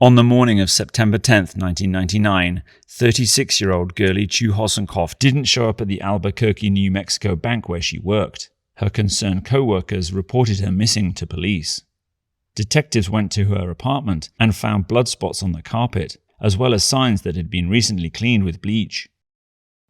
On the morning of September 10th, 1999, 36-year-old Girly Chew Hossencofft didn't show up at the Albuquerque, New Mexico bank where she worked. Her concerned coworkers reported her missing to police. Detectives went to her apartment and found blood spots on the carpet, as well as signs that had been recently cleaned with bleach.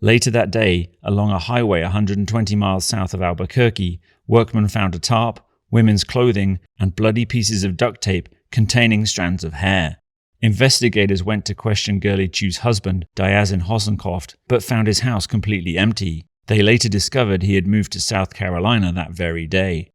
Later that day, along a highway 120 miles south of Albuquerque, workmen found a tarp, women's clothing, and bloody pieces of duct tape containing strands of hair. Investigators went to question Girly Chew's husband, Diazien Hossencofft, but found his house completely empty. They later discovered he had moved to South Carolina that very day.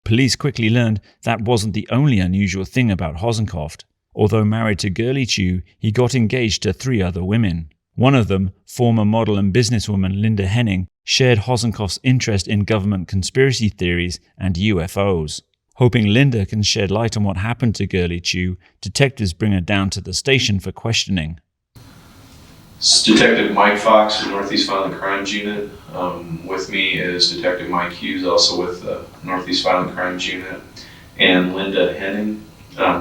Police quickly learned that wasn't the only unusual thing about Hossencofft. Although married to Girly Chew, he got engaged to 3 other women. One of them, former model and businesswoman Linda Henning, shared Hossencofft's interest in government conspiracy theories and UFOs. Hoping Linda can shed light on what happened to Girly Chew, detectives bring her down to the station for questioning. It's Detective Mike Fox from Northeast Violent Crimes Unit. With me is Detective Mike Hughes, also with the Northeast Violent Crimes Unit, and Linda Henning.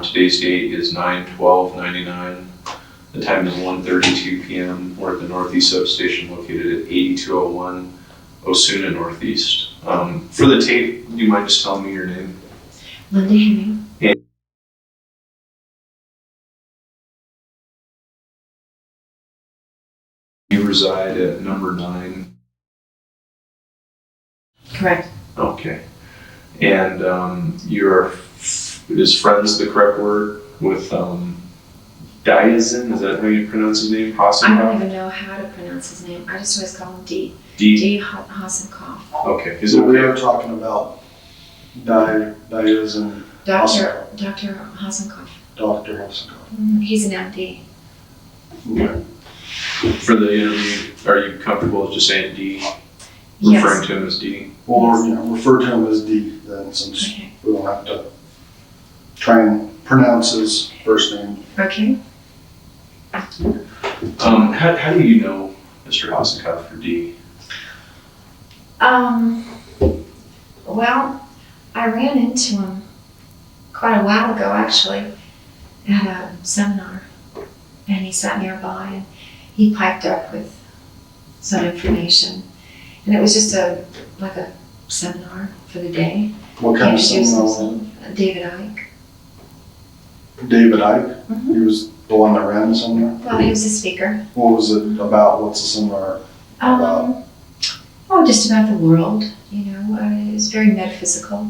Today's date is 9/12/99. The time is 1:32 p.m. We're at the Northeast substation located at 8201 Osuna Northeast. For the tape, do you mind just telling me your name? Linda Henning. And you reside at number 9? Correct. Okay. And is friends the correct word with Diazien? Is that how you pronounce his name? Hossencofft? I don't even know how to pronounce his name. I just always call him D. Hossencofft. Okay. Is it We okay? are talking about Diazien Dr. Hossencofft. Dr. Hossencofft. He's an MD. Okay. For the interview, are you comfortable with just saying D? Yes. Referring to him as D? Or refer to him as D then, since Okay. we don't have to try and pronounce his first name. Okay. How do you know Mr. Hossencofft or D? Well, I ran into him quite a while ago, actually, at a seminar, and he sat nearby and he piped up with some information, and it was just like a seminar for the day. What kind of Introduced seminar? himself. David Icke. David Icke? Mm-hmm. He was the one that ran the seminar? Well, he was a speaker. What was it about? What's the seminar about? Just about the world, it was very metaphysical,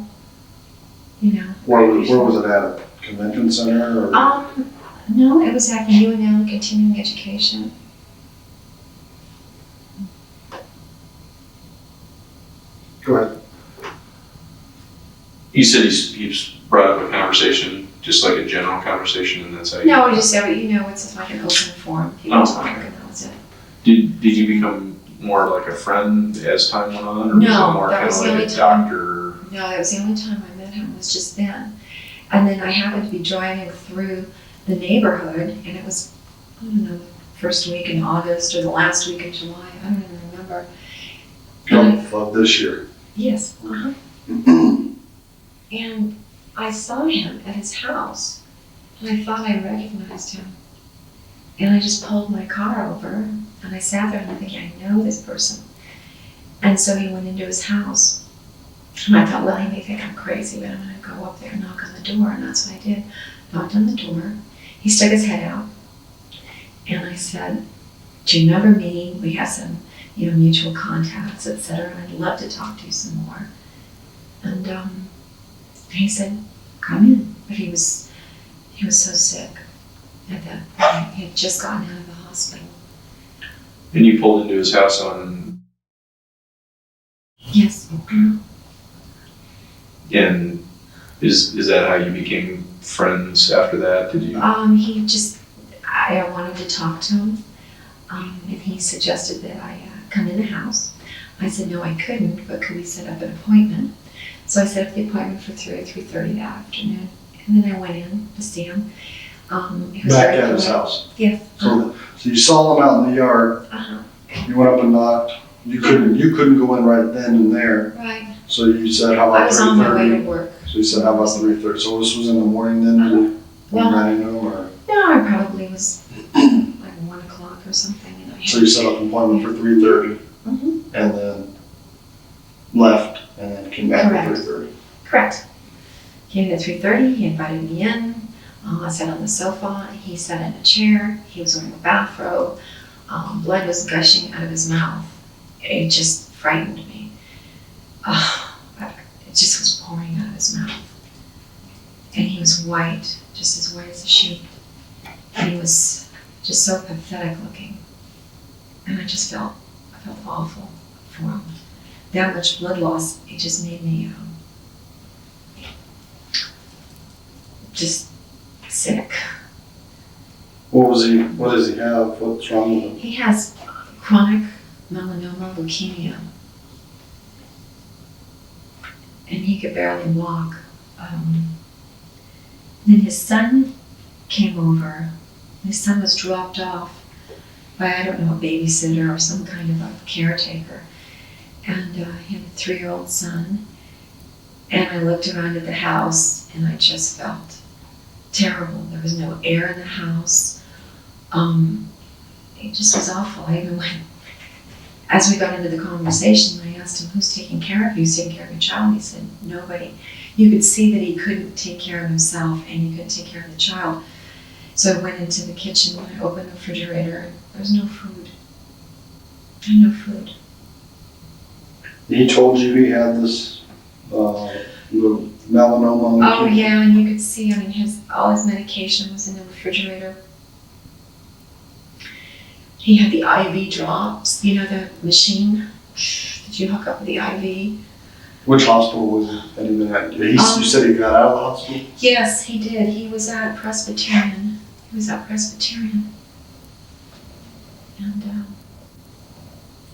Where was it at? A convention center? Or? No, it was at the UNL Continuing Education. Go ahead. You said he's brought up a conversation, just like a general conversation, and that's how you... No, we just said, it's like an open forum. People talk, and that was it. Did you become more like a friend as time went on, or was No, it more that kind was of the like only a time. doctor? No, that was the only time I met him, was just then. And then I happened to be driving through the neighborhood, and it was, I don't know, the first week in August or the last week in July, I don't even remember. Of this year. Yes. And I saw him at his house, and I thought I recognized him. And I just pulled my car over, and I sat there and I'm thinking, I know this person. And so he went into his house, and I thought, well, he may think I'm crazy, but I'm going to go up there and knock on the door, and that's what I did. Knocked on the door. He stuck his head out, and I said, do you remember me? We have some, mutual contacts, etc., and I'd love to talk to you some more. And he said, come in. But he was so sick at that point. He had just gotten out of the hospital. And you pulled into his house on... Yes. And is that how you became friends after that? Did you... I wanted to talk to him, and he suggested that I come in the house. I said, no, I couldn't, but could we set up an appointment? So I set up the appointment for 3 or 3:30 that afternoon, and then I went in to see him. He was Back at his house? Yes. So you saw him out in the yard, you went up and knocked, you couldn't go in right then and there. Right. So you said, how about 3:30? I was on my way to work. So you said, how about 3:30? So this was in the morning then? Well, you ran into him, or? No, was like 1 o'clock or something. And I So you set up an appointment for 3:30 Mhm. and then left and then came back Correct. at 3:30. Correct. Came in at 3:30, he invited me in. I sat on the sofa, he sat in a chair, he was wearing a bathrobe, blood was gushing out of his mouth. It just frightened me. It just was pouring out of his mouth. And he was white, just as white as a sheet. And he was just so pathetic looking. And I felt awful for him. That much blood loss, it just made me just sick. What does he have? What's wrong with him? He has chronic melanoma leukemia. And he could barely walk. Then his son came over. His son was dropped off by, I don't know, a babysitter or some kind of a caretaker. And he had a 3-year-old son. And I looked around at the house and I just felt terrible. There was no air in the house. It just was awful. I even went, as we got into the conversation, I asked him, who's taking care of you? Who's taking care of your child? He said, nobody. You could see that he couldn't take care of himself and he couldn't take care of the child. So I went into the kitchen and I opened the refrigerator and there was no food. I had no food. He told you he had this little melanoma on the Oh kidney? yeah, and you could see, I mean, all his medication was in the refrigerator. He had the IV drops, you know, the machine that you hook up with the IV. Which hospital was he that he been at? You said he got out of the hospital? Yes, he did. He was at Presbyterian. And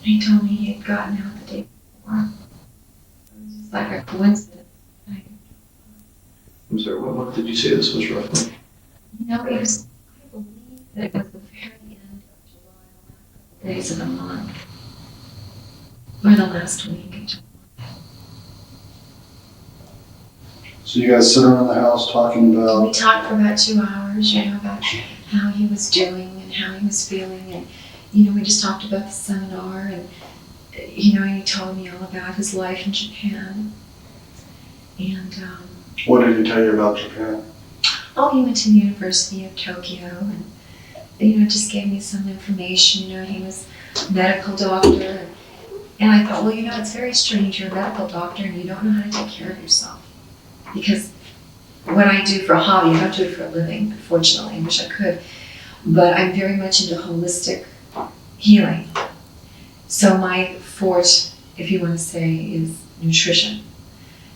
he told me he had gotten out the day before. It was just like a coincidence. I'm sorry, what month did you say this was roughly? You know, it was, I believe that it was the very end of July, the last couple days of the month, or the last week in July. So you guys sit around the house talking about, We talked for about 2 hours, you know, about how he was doing and how he was feeling, and, you know, we just talked about the seminar, and, you know, he told me all about his life in Japan, and, what did he tell you about Japan? he went to the University of Tokyo, and, you know, just gave me some information. You know, he was a medical doctor, and I thought, well, you know, it's very strange. You're a medical doctor and you don't know how to take care of yourself. Because what I do for a hobby, I don't do it for a living, unfortunately. I wish I could. But I'm very much into holistic healing. So my forte, if you want to say, is nutrition.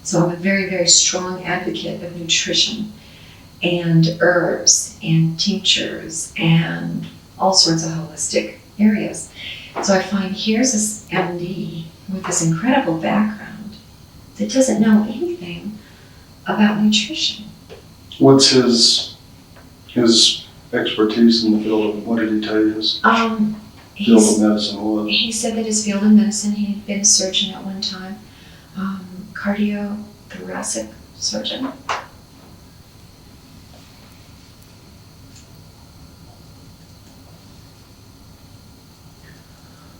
So I'm a very, very strong advocate of nutrition and herbs and tinctures and all sorts of holistic areas. So I find here's this MD with this incredible background that doesn't know anything about nutrition. What's his expertise in the field of, what did he tell you his field of medicine was? He said that his field of medicine, he had been a surgeon at one time, cardiothoracic surgeon.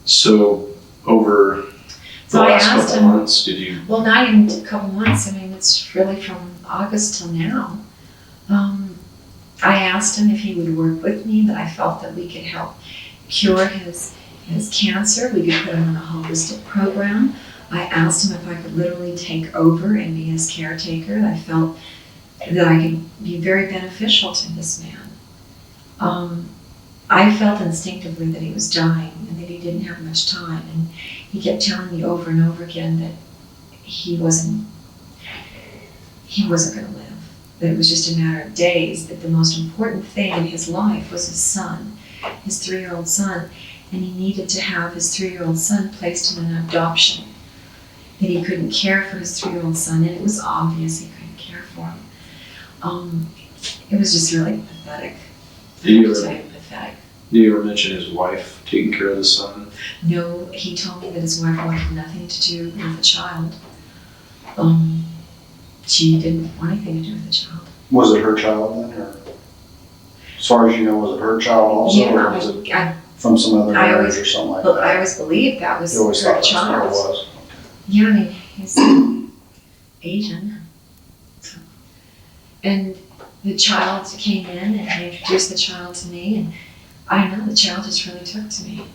So over the So I last asked couple him- months, did you? Well, not even a couple months. I mean, it's really from August till now. I asked him if he would work with me, that I felt that we could help cure his cancer. We could put him on a holistic program. I asked him if I could literally take over and be his caretaker. I felt that I could be very beneficial to this man. I felt instinctively that he was dying and that he didn't have much time. And he kept telling me over and over again that he wasn't going to live. That it was just a matter of days, that the most important thing in his life was his son, his 3-year-old son, and he needed to have his 3-year-old son placed in an adoption. That he couldn't care for his 3-year-old son, and it was obvious he couldn't care for him. It was just really pathetic. Pathetic. Did you ever mention his wife taking care of the son? No, he told me that his wife wanted nothing to do with the child. She didn't want anything to do with the child. Was it her child then, or? As far as you know, was it her child also, or was it from some other I marriage always- or something like Well, that? I always believed that was You always her thought that's what it child. was. Yeah, I mean, he's Asian. So. And the child came in and he introduced the child to me, and I don't know, the child just really took to me.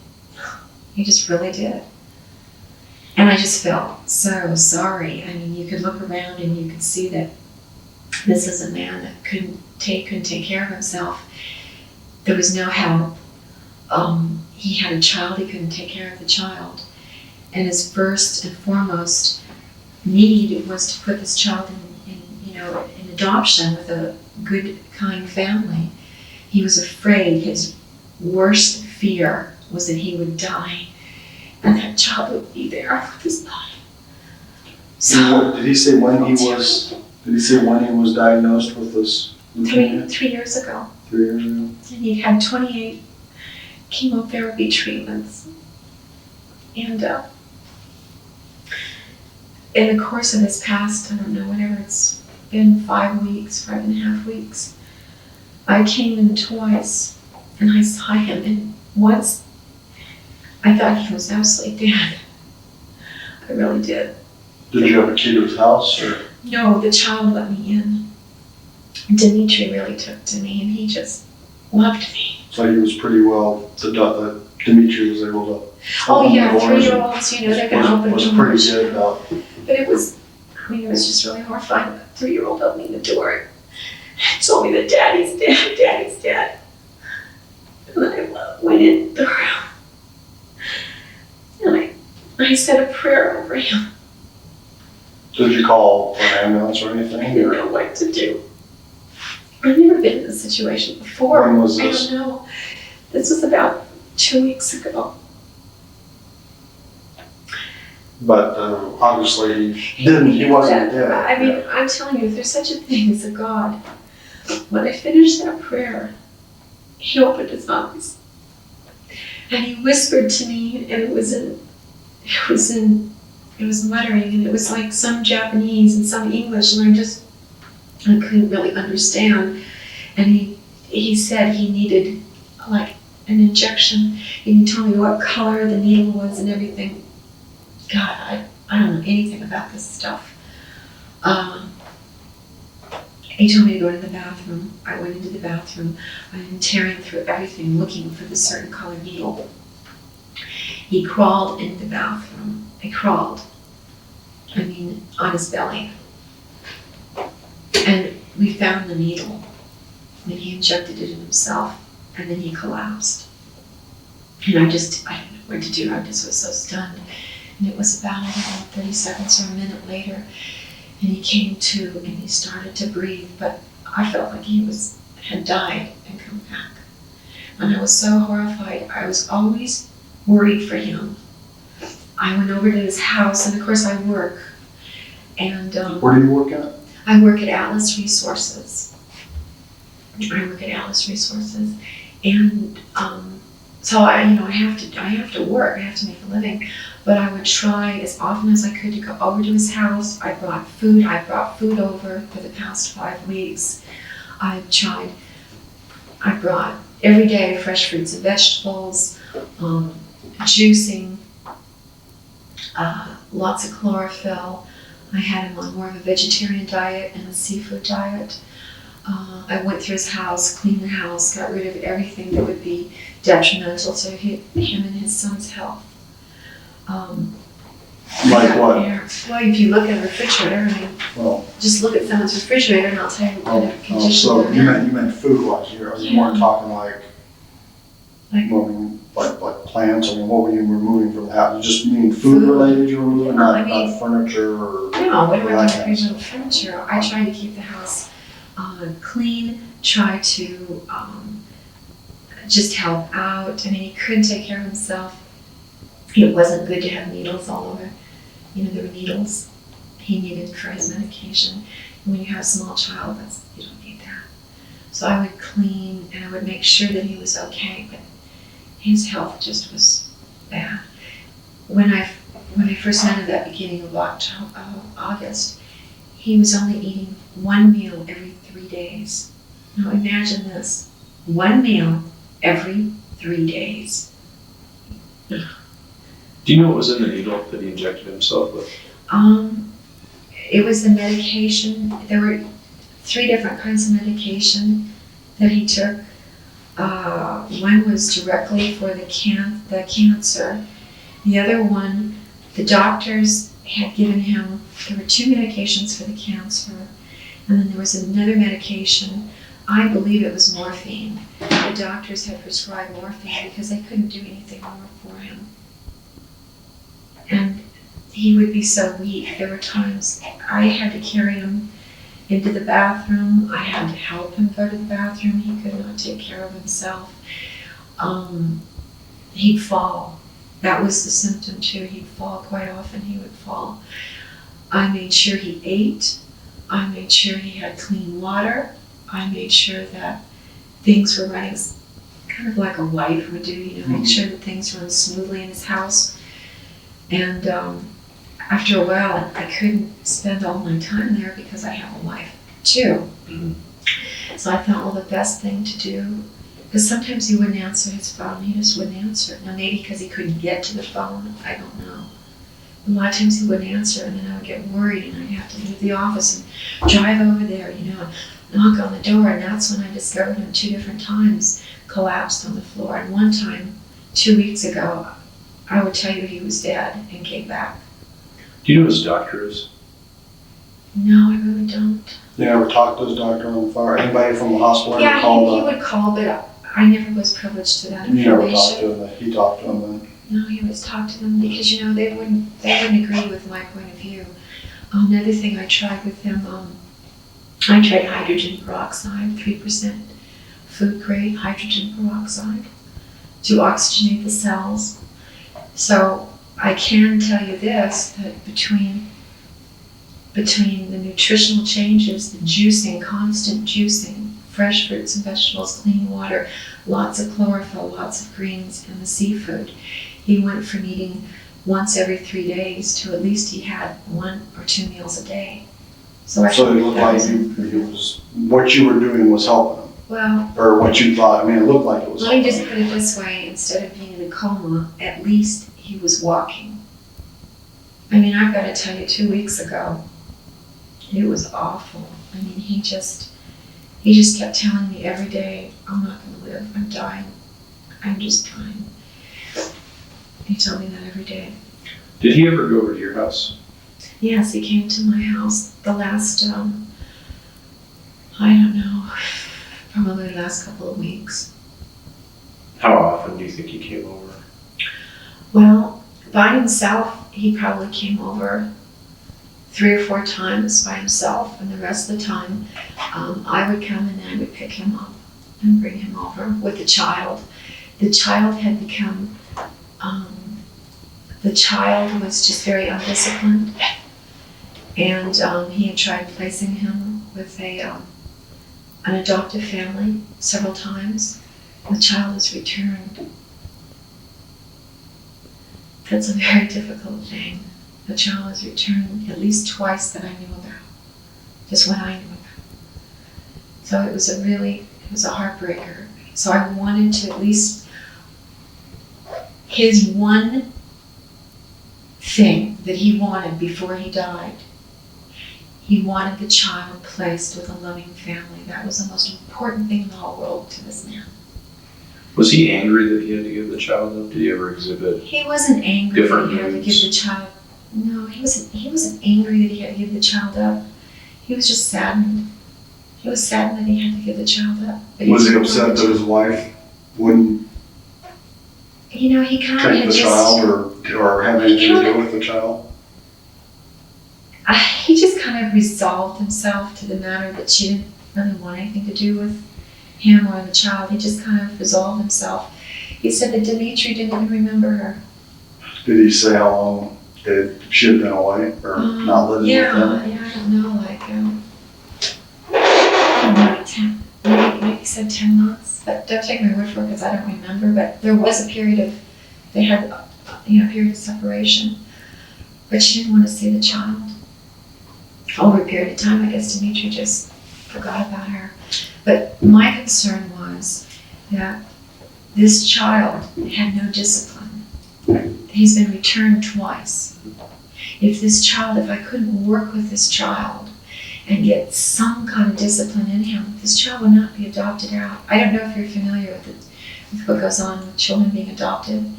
He just really did. And I just felt so sorry. I mean, you could look around and you could see that this is a man that couldn't take care of himself. There was no help. He had a child, he couldn't take care of the child. And his first and foremost need was to put this child in adoption with a good, kind family. He was afraid. His worst fear was that he would die and that child would be there with his body. So Did he say when he was? Did he say when he was diagnosed with this leukemia? 3 years ago. 3 years ago. And he had 28 chemotherapy treatments. And in the course of this past, I don't know, whatever it's been, 5 weeks, 5.5 weeks, I came in twice and I saw him, and once I thought he was absolutely dead. I really did. Did you have a key to his house, or? No, the child let me in. Dimitri really took to me, and he just loved me. So he was pretty well, the Dimitri was able to. Oh open yeah, the doors 3-year-olds, they can open was doors. pretty good about. But it was just really horrifying. That 3-year-old opening the door and told me that Daddy's dead, Daddy's dead. And I went in the room and I said a prayer over him. Did you call for an ambulance or I anything? didn't know what to do. I've never been in this situation before. When was this? I don't know. This was about 2 weeks ago. But obviously he wasn't dead. I mean, I'm telling you, if there's such a thing as a God, when I finished that prayer, he opened his eyes and he whispered to me, and it was muttering, and it was like some Japanese and some English, and I couldn't really understand. And he said he needed like an injection, and he told me what color the needle was and everything. God, I don't know anything about this stuff. He told me to go to the bathroom. I went into the bathroom. I'm tearing through everything looking for the certain color needle. He crawled into the bathroom. He crawled. On his belly. And we found the needle. And he injected it in himself. And then he collapsed. And I didn't know what to do. I just was so stunned. And it was about 30 seconds or a minute later, and he came to and he started to breathe, but I felt like he had died and come back. And I was so horrified. I was always worried for him. I went over to his house, and of course I work. And Where do you work at? I work at Atlas Resources. And so I have to work. I have to make a living. But I would try as often as I could to go over to his house. I brought food over for the past 5 weeks. I brought every day fresh fruits and vegetables, juicing, lots of chlorophyll. I had him on more of a vegetarian diet and a seafood diet. I went through his house, cleaned the house, got rid of everything that would be detrimental to him and his son's health. Like what? Well, if you look at a refrigerator, just look at someone's refrigerator and I'll tell you what kind of condition So they're you in. meant food-wise here. You weren't talking like plants. What were you removing from the house? You just mean food-related you were removing, not furniture or? No, what do I that want kind to of remove furniture? I try to keep the house clean, try to just help out. He couldn't take care of himself. It wasn't good to have needles all over. There were needles. He needed for his medication. And when you have a small child, you don't need that. So I would clean and I would make sure that he was okay, but his health just was bad. When I first met him at the beginning of August, he was only eating one meal every 3 days. Now imagine this. 1 meal every 3 days. Do you know what was in the needle that he injected himself with? It was the medication. There were 3 different kinds of medication that he took. One was directly for the cancer. The other one, the doctors had given him, there were 2 medications for the cancer, and then there was another medication. I believe it was morphine. The doctors had prescribed morphine because they couldn't do anything more for him. And he would be so weak. There were times I had to carry him into the bathroom. I had to help him go to the bathroom. He could not take care of himself. He'd fall. That was the symptom too. He'd fall quite often. He would fall. I made sure he ate. I made sure he had clean water. I made sure that things were running kind of like a wife would do, make sure that things run smoothly in his house. And after a while, I couldn't spend all my time there because I have a wife too. Mm-hmm. So I thought, well, the best thing to do, because sometimes he wouldn't answer his phone, he just wouldn't answer. Now maybe because he couldn't get to the phone, I don't know. A lot of times he wouldn't answer, and then I would get worried, and I'd have to leave the office and drive over there, knock on the door, and that's when I discovered him 2 different times collapsed on the floor. And one time, 2 weeks ago, I would tell you he was dead and came back. Do you know who his doctor is? No, I really don't. You never talked to his doctor on the phone? Anybody from the hospital ever Yeah, called? he would call, but I never was privileged to that You never talked information. to him, he talked to him then? No, he always talked to them because, they wouldn't agree with my point of view. Another thing I tried with him, I tried hydrogen peroxide, 3% food grade hydrogen peroxide to oxygenate the cells. So I can tell you this, that between the nutritional changes, the juicing, constant juicing, fresh fruits and vegetables, clean water, lots of chlorophyll, lots of greens, and the seafood, he went from eating once every 3 days to at least he had 1 or 2 meals a day. So it looked like what you were doing was helping him, well, or what you thought. I mean, it looked like it was let me helping just him. put it this way, instead of being in a coma, at least he was walking. I mean, I've got to tell you, 2 weeks ago, it was awful. I mean, he just kept telling me every day, I'm not going to live, I'm dying, I'm just dying. He told me that every day. Did he ever go over to your house? Yes, he came to my house the last, I don't know, probably the last couple of weeks. How often do you think he came over? Well, by himself, he probably came over 3 or 4 times by himself, and the rest of the time, I would come and I would pick him up and bring him over with the child. The child had become, the child was just very undisciplined, and he had tried placing him with an adoptive family several times. The child was returned. That's a very difficult thing. The child was returned at least twice that I knew about, just what I knew about. So it was a heartbreaker. So I wanted to at least, his one thing that he wanted before he died, he wanted the child placed with a loving family. That was the most important thing in the whole world to this man. Was he angry that he had to give the child up? Did he ever exhibit? He wasn't angry that he had to moods? give the child. No, he wasn't angry that he had to give the child up. He was just saddened. He was saddened that he had to give the child up. But Was he upset that his wife wouldn't he kind of take had the just. child or have anything to do with the child? He just kind of resolved himself to the matter that she didn't really want anything to do with him or the child. He just kind of resolved himself. He said that Dimitri didn't even remember her. Did he say how long she had been away or not living with him? Yeah, I don't know, like 10, maybe he said 10 months. But don't take my word for it because I don't remember. But there was a period they had a period of separation. But she didn't want to see the child. Over a period of time, I guess Dimitri just forgot about her. But my concern was that this child had no discipline. He's been returned twice. If I couldn't work with this child and get some kind of discipline in him, this child would not be adopted out. I don't know if you're familiar with what goes on with children being adopted.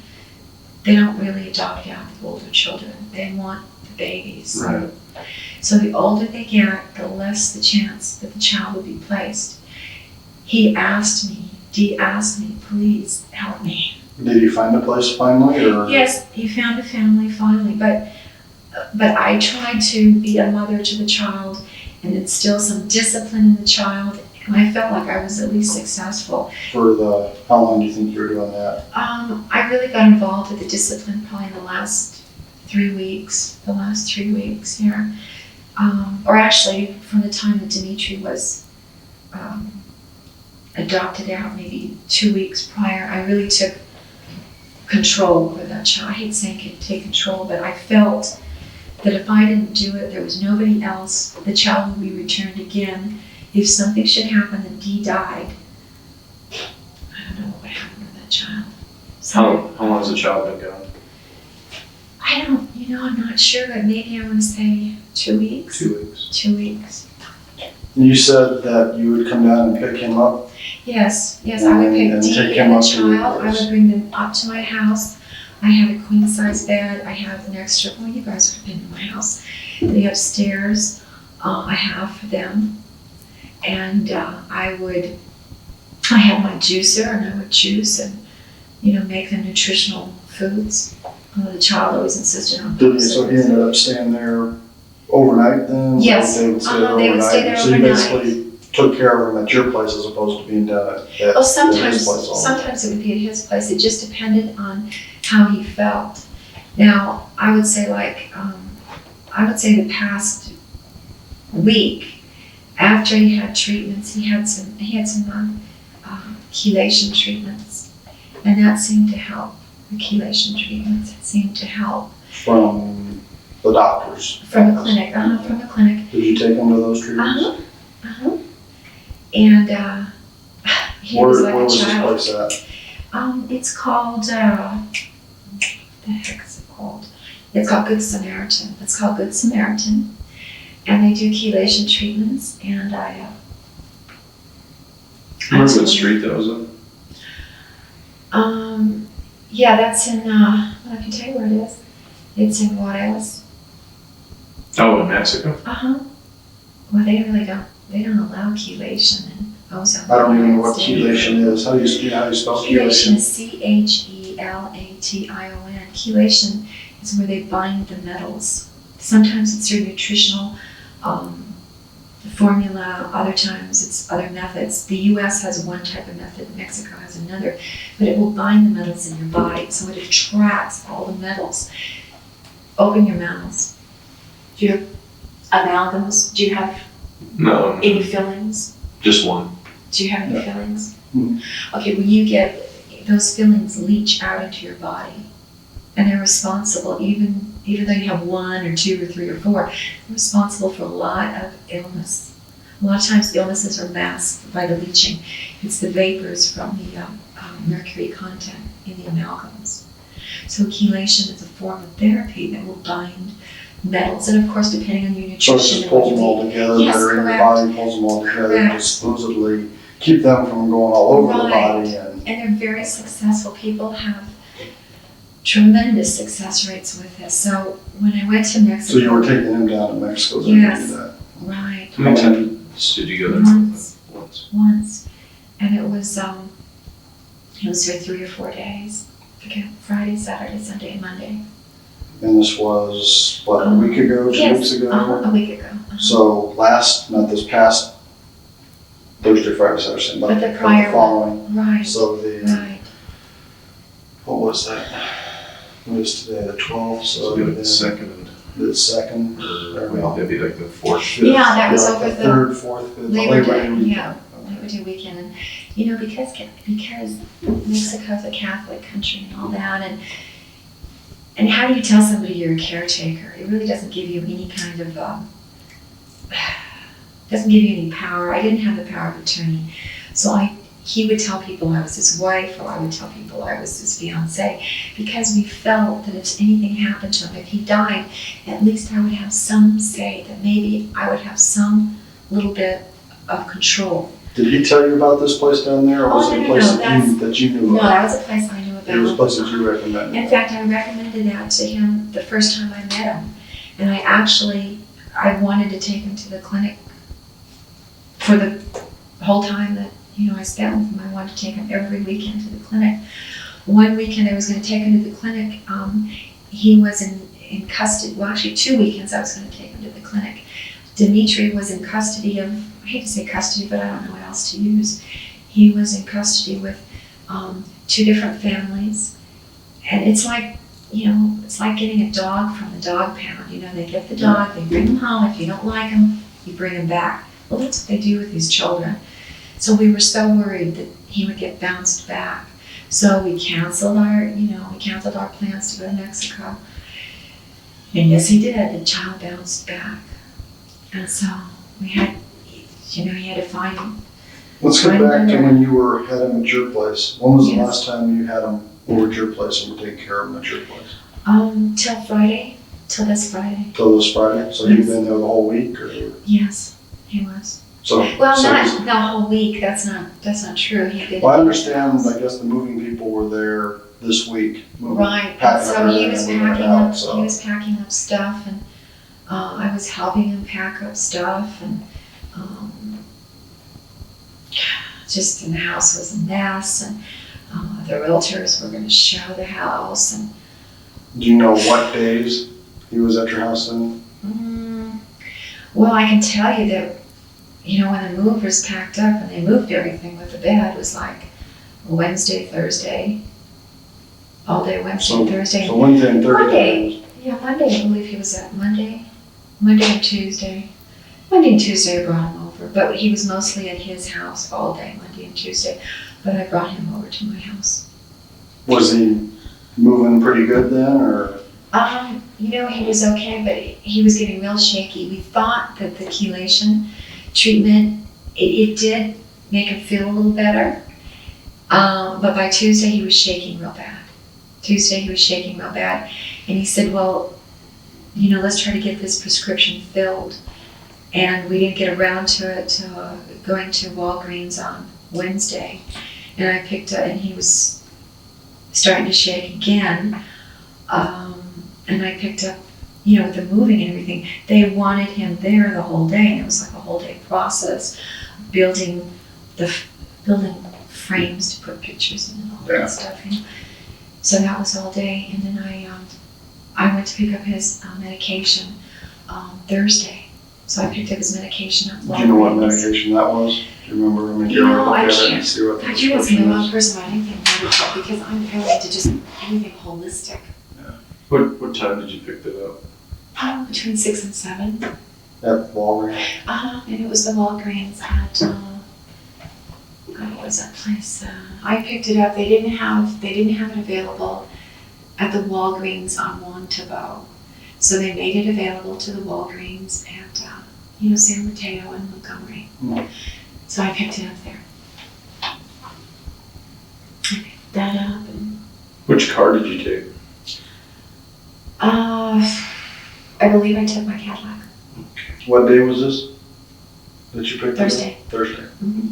They don't really adopt out the older children. They want the babies. Right. So the older they get, the less the chance that the child will be placed. Dee asked me, please help me. Did he find a place finally, or? Yes, he found a family finally, but I tried to be a mother to the child and instill some discipline in the child, and I felt like I was at least successful. How long do you think you were doing that? I really got involved with the discipline probably in the last 3 weeks. Yeah. Or actually, from the time that Dimitri was adopted out, maybe 2 weeks prior, I really took control over that child. I hate saying take control, but I felt that if I didn't do it, there was nobody else. The child would be returned again. If something should happen and Dee died, I don't know what would happen to that child. So, How long has the child been gone? I'm not sure, but maybe I want to say 2 weeks. 2 weeks. 2 weeks. You said that you would come down and pick him up. Yes, I would pick And Dee take him and up the to your child. I place. would bring them up to my house. I have a queen size bed. I have an extra. Well, you guys have been in my house. The upstairs I have for them, and I have my juicer, and I would juice and make them nutritional foods. The child always insisted on. So he ended up staying there overnight then? Yes. They would stay there They would overnight? stay there So you overnight. basically took care of him at your place as opposed to being down at his place all the time? Sometimes it would be at his place. It just depended on how he felt. Now, I would say the past week, after he had treatments, he had some chelation treatments, and that seemed to help. The chelation treatments seemed to help. From the doctors? From the clinic, from the clinic. Did you take him to those treatments? And he was like Where a was this child. place at? It's called, what the heck is it called? It's called Good Samaritan. And they do chelation treatments, and Remember what street that was on? Yeah, that's in, I can tell you where it is. It's in Juarez. Oh, in Mexico? Well, they don't allow chelation in Ozone. I don't even know what chelation is. How do you spell Chelation chelation? is Chelation. Chelation is where they bind the metals. Sometimes it's through nutritional formula, other times it's other methods. The US has one type of method, Mexico has another, but it will bind the metals in your body, so it attracts all the metals. Open your mouths. Do you have amalgams? Do you have No, any fillings? just one. Do you have any fillings? Mhm. Okay, when you get those fillings leach out into your body, and they're responsible, even though you have 1 or 2 or 3 or 4, they're responsible for a lot of illness. A lot of times the illnesses are masked by the leaching. It's the vapors from the mercury content in the amalgams. So chelation is a form of therapy that will bind metals, and of course, depending on your So nutrition. it just and what pulls you them all eat. together, Yes, that are in your correct. body, pulls them all together, Correct. to supposedly keep them from going all over the Right. body. And they're very successful. People have tremendous success rates with this. So when I went to Mexico. So you were taking him down to Mexico then to Yes. do that? Right. How many times did you go there? Once. Once. And it was for 3 or 4 days. Okay, Friday, Saturday, Sunday, and Monday. And this was, what, a week ago, 2 weeks ago? A week ago. So not this past Thursday, Friday, Saturday, Sunday, But the but prior the following. Right. So Right. what was that? What is today, the 12th? So So the the second, second, or or no, maybe like the fourth, fifth. Yeah, that was like over the the third, fourth, fifth, Labor Labor Day. Day weekend. Yeah, Labor Day weekend. And because Mexico's a Catholic country and all that, and how do you tell somebody you're a caretaker? It really doesn't give you any kind of doesn't give you any power. I didn't have the power of attorney, so he would tell people I was his wife, or I would tell people I was his fiance, because we felt that if anything happened to him, if he died, at least I would have some say, that maybe I would have some little bit of control. Did he tell you about this place down there, or was Oh, it a no, place no, that you knew No, of? that was a place I knew about. It was a place that you recommended. In fact, I recommended that to him the first time I met him. And I wanted to take him to the clinic for the whole time that, I spent with him. I wanted to take him every weekend to the clinic. One weekend I was going to take him to the clinic. He was in custody. Well, actually 2 weekends I was going to take him to the clinic. Dimitri was in custody of, I hate to say custody, but I don't know what else to use. He was in custody with 2 different families. And it's like, it's like getting a dog from the dog pound. They get the dog, they bring him home. If you don't like him, you bring him back. Well, that's what they do with these children. So we were so worried that he would get bounced back. So we canceled our plans to go to Mexico. And yes, he did. The child bounced back. And so we had, he had to find him. Let's get back to when you had him at your place. When was the last time you had him over at your place and were taking care of him at your place? Till Friday. Till this Friday. Till this Friday? So you've been there the whole week? Or? Yes, he was. Not the whole week. That's not true. I understand. I guess the moving people were there this week. Right. So he was packing up stuff, and I was helping him pack up stuff, and just the house was a mess, and the realtors were going to show the house. And do you know what days he was at your house then? Well, I can tell you that. When the movers packed up and they moved everything with the bed, it was like Wednesday, Thursday, all day Wednesday, Thursday. So Wednesday and Thursday. Monday, I believe he was at Monday and Tuesday. Monday and Tuesday I brought him over, but he was mostly at his house all day, Monday and Tuesday, but I brought him over to my house. Was he moving pretty good then, or? He was okay, but he was getting real shaky. We thought that the chelation treatment, it did make him feel a little better. But by Tuesday, he was shaking real bad. And he said, well, let's try to get this prescription filled. And we didn't get around to it till going to Walgreens on Wednesday. And I picked up, and he was starting to shake again. And I picked up, with the moving and everything, they wanted him there the whole day, and it was like a whole day process, building frames to put pictures in and all that stuff. So that was all day, and then I went to pick up his medication Thursday. So I picked up his medication at Walgreens. Do you know what medication that was? Do you remember? I can't. See what the prescription is. First of all, anything medical, because I'm fairly to just anything holistic. What time did you pick that up? Between 6 and 7. At Walgreens? And it was the Walgreens at, what was that place? I picked it up. They didn't have it available at the Walgreens on Wantabo. So they made it available to the Walgreens at, San Mateo and Montgomery. Mm. So I picked it up there. I picked that up. And, which car did you take? I believe I took my Cadillac. Okay. What day was this that you picked Thursday. It up? Thursday. Mm-hmm.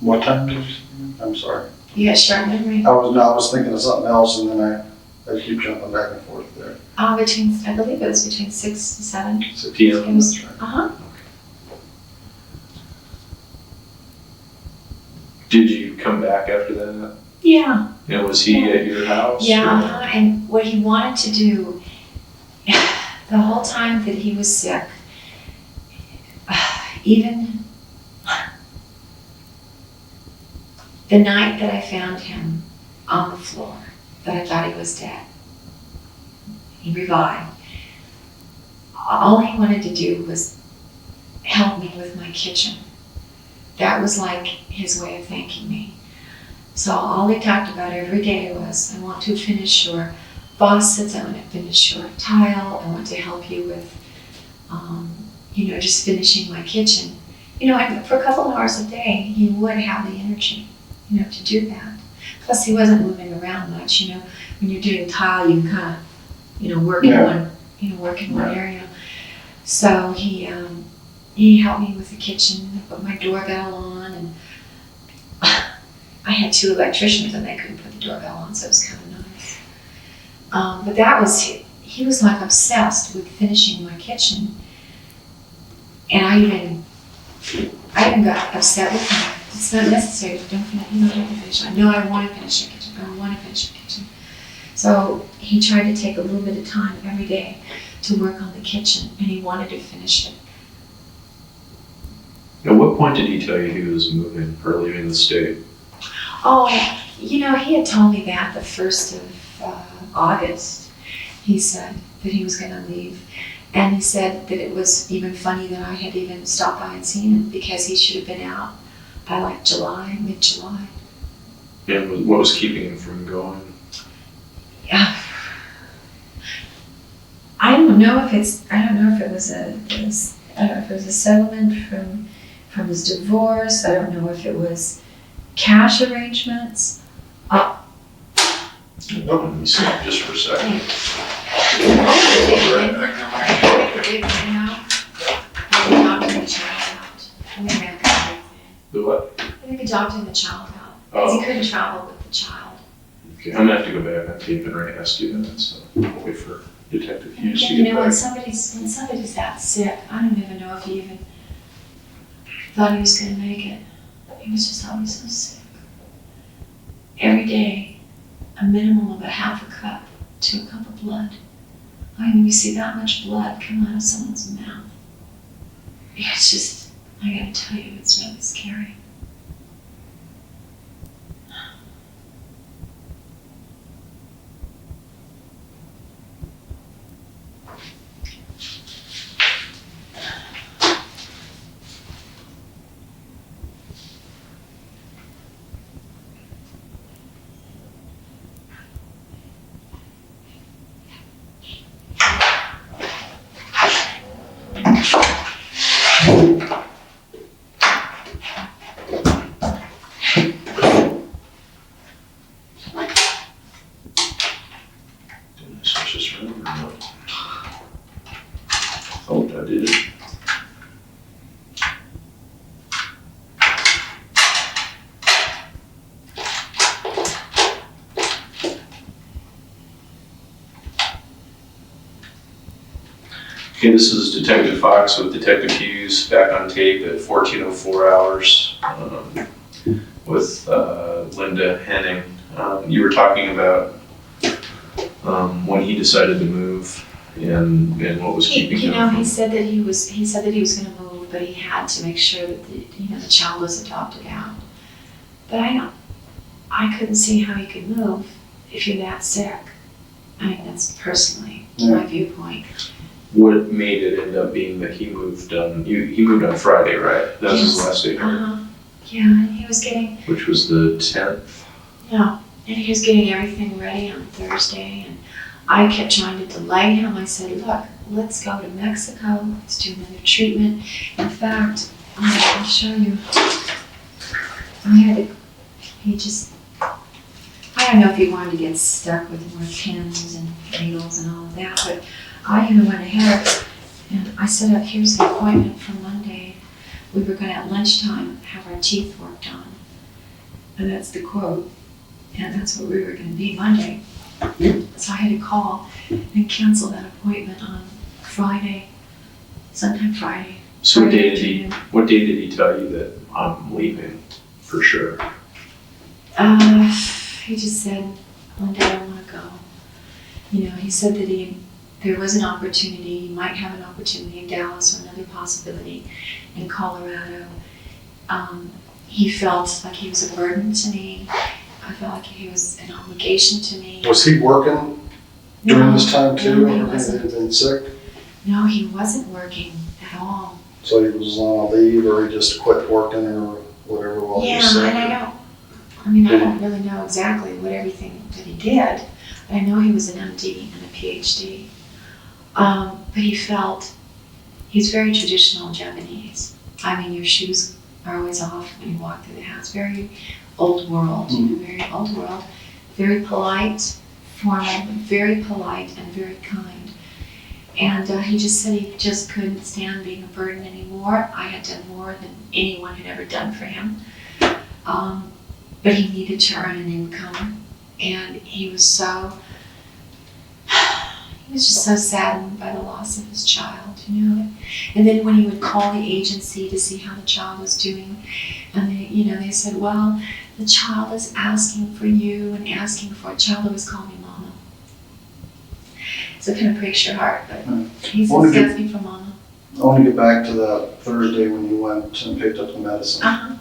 What time did you say? I'm sorry. You got sharp memory? I was thinking of something else, and then I keep jumping back and forth there. I believe it was between 6 and 7. 6 p.m. That's right. Did you come back after that? Yeah. Was he at your house? Yeah, and what he wanted to do, the whole time that he was sick, even the night that I found him on the floor, that I thought he was dead, he revived. All he wanted to do was help me with my kitchen. That was like his way of thanking me. So all he talked about every day was, I want to finish your faucets, I want to finish your tile, I want to help you with, just finishing my kitchen. And for a couple of hours a day, he would have the energy, to do that. Plus, he wasn't moving around much. When you're doing tile, you can kind of, work in one area. So he helped me with the kitchen, put my doorbell on, and I had 2 electricians and they couldn't put the doorbell on, so it was kind of nice. But he was like obsessed with finishing my kitchen, and I even got upset with him. It's not necessary. Don't finish. I know I want to finish your kitchen. I want to finish your kitchen. So he tried to take a little bit of time every day to work on the kitchen, and he wanted to finish it. At what point did he tell you he was moving or leaving the state? Oh, he had told me that the 1st of August. He said that he was going to leave. And he said that it was even funny that I had even stopped by and seen him, because he should have been out by like mid-July. And what was keeping him from going? I don't know if it was a settlement from his divorce. I don't know if it was cash arrangements. Let me see just for a second. The what? I think adopting the child out, because he couldn't travel with the child. Okay, I'm gonna have to go back on tape and ask you that, so I'll wait for Detective Hughes to Again, get back. when somebody's that sick, I don't even know if he even thought he was gonna make it. He was just always so sick. Every day, a minimum of a half a cup to a cup of blood. When you see that much blood come out of someone's mouth, it's just, I gotta tell you, it's really scary. Okay, this is Detective Fox with Detective Hughes back on tape at 14:04 hours with Linda Henning. You were talking about when he decided to move and what was keeping him. He said that he was going to move, but he had to make sure that the child was adopted out. But I couldn't see how he could move if you're that sick. I mean, that's personally my viewpoint. What made it end up being that he moved on? He moved on Friday, right? That was his last day. Yeah, and he was getting. Which was the 10th. Yeah, and he was getting everything ready on Thursday, and I kept trying to delay him. I said, "Look, let's go to Mexico. Let's do another treatment." In fact, I'll show you. I don't know if he wanted to get stuck with more pins and needles and all of that, but I even went ahead and I set up, here's the appointment for Monday. We were going to at lunchtime have our teeth worked on. And that's the quote. And that's what we were going to be Monday. So I had to call and cancel that appointment on Friday, sometime Friday. So what day did he tell you that I'm leaving for sure? He just said, Linda, I want to go. He said that there was an opportunity, he might have an opportunity in Dallas or another possibility in Colorado. He felt like he was a burden to me. I felt like he was an obligation to me. Was he working during this time too? No, he Or wasn't. had he been sick? No, he wasn't working at all. So he was on leave, or he just quit working or whatever while he was sick? And I don't really know exactly what everything that he did, but I know he was an MD and a PhD. But he felt, he's very traditional Japanese. I mean, your shoes are always off when you walk through the house. Very old world, you know, very old world. Very polite, formal, very polite and very kind. And he just said he just couldn't stand being a burden anymore. I had done more than anyone had ever done for him. But he needed to earn an income. And he was just so saddened by the loss of his child, you know. And then when he would call the agency to see how the child was doing, and they said, well, the child is asking for you and asking for a child who always called me Mama. So it kind of breaks your heart, but he's asking for Mama. I want to get back to that Thursday when you went and picked up the medicine. Uh-huh.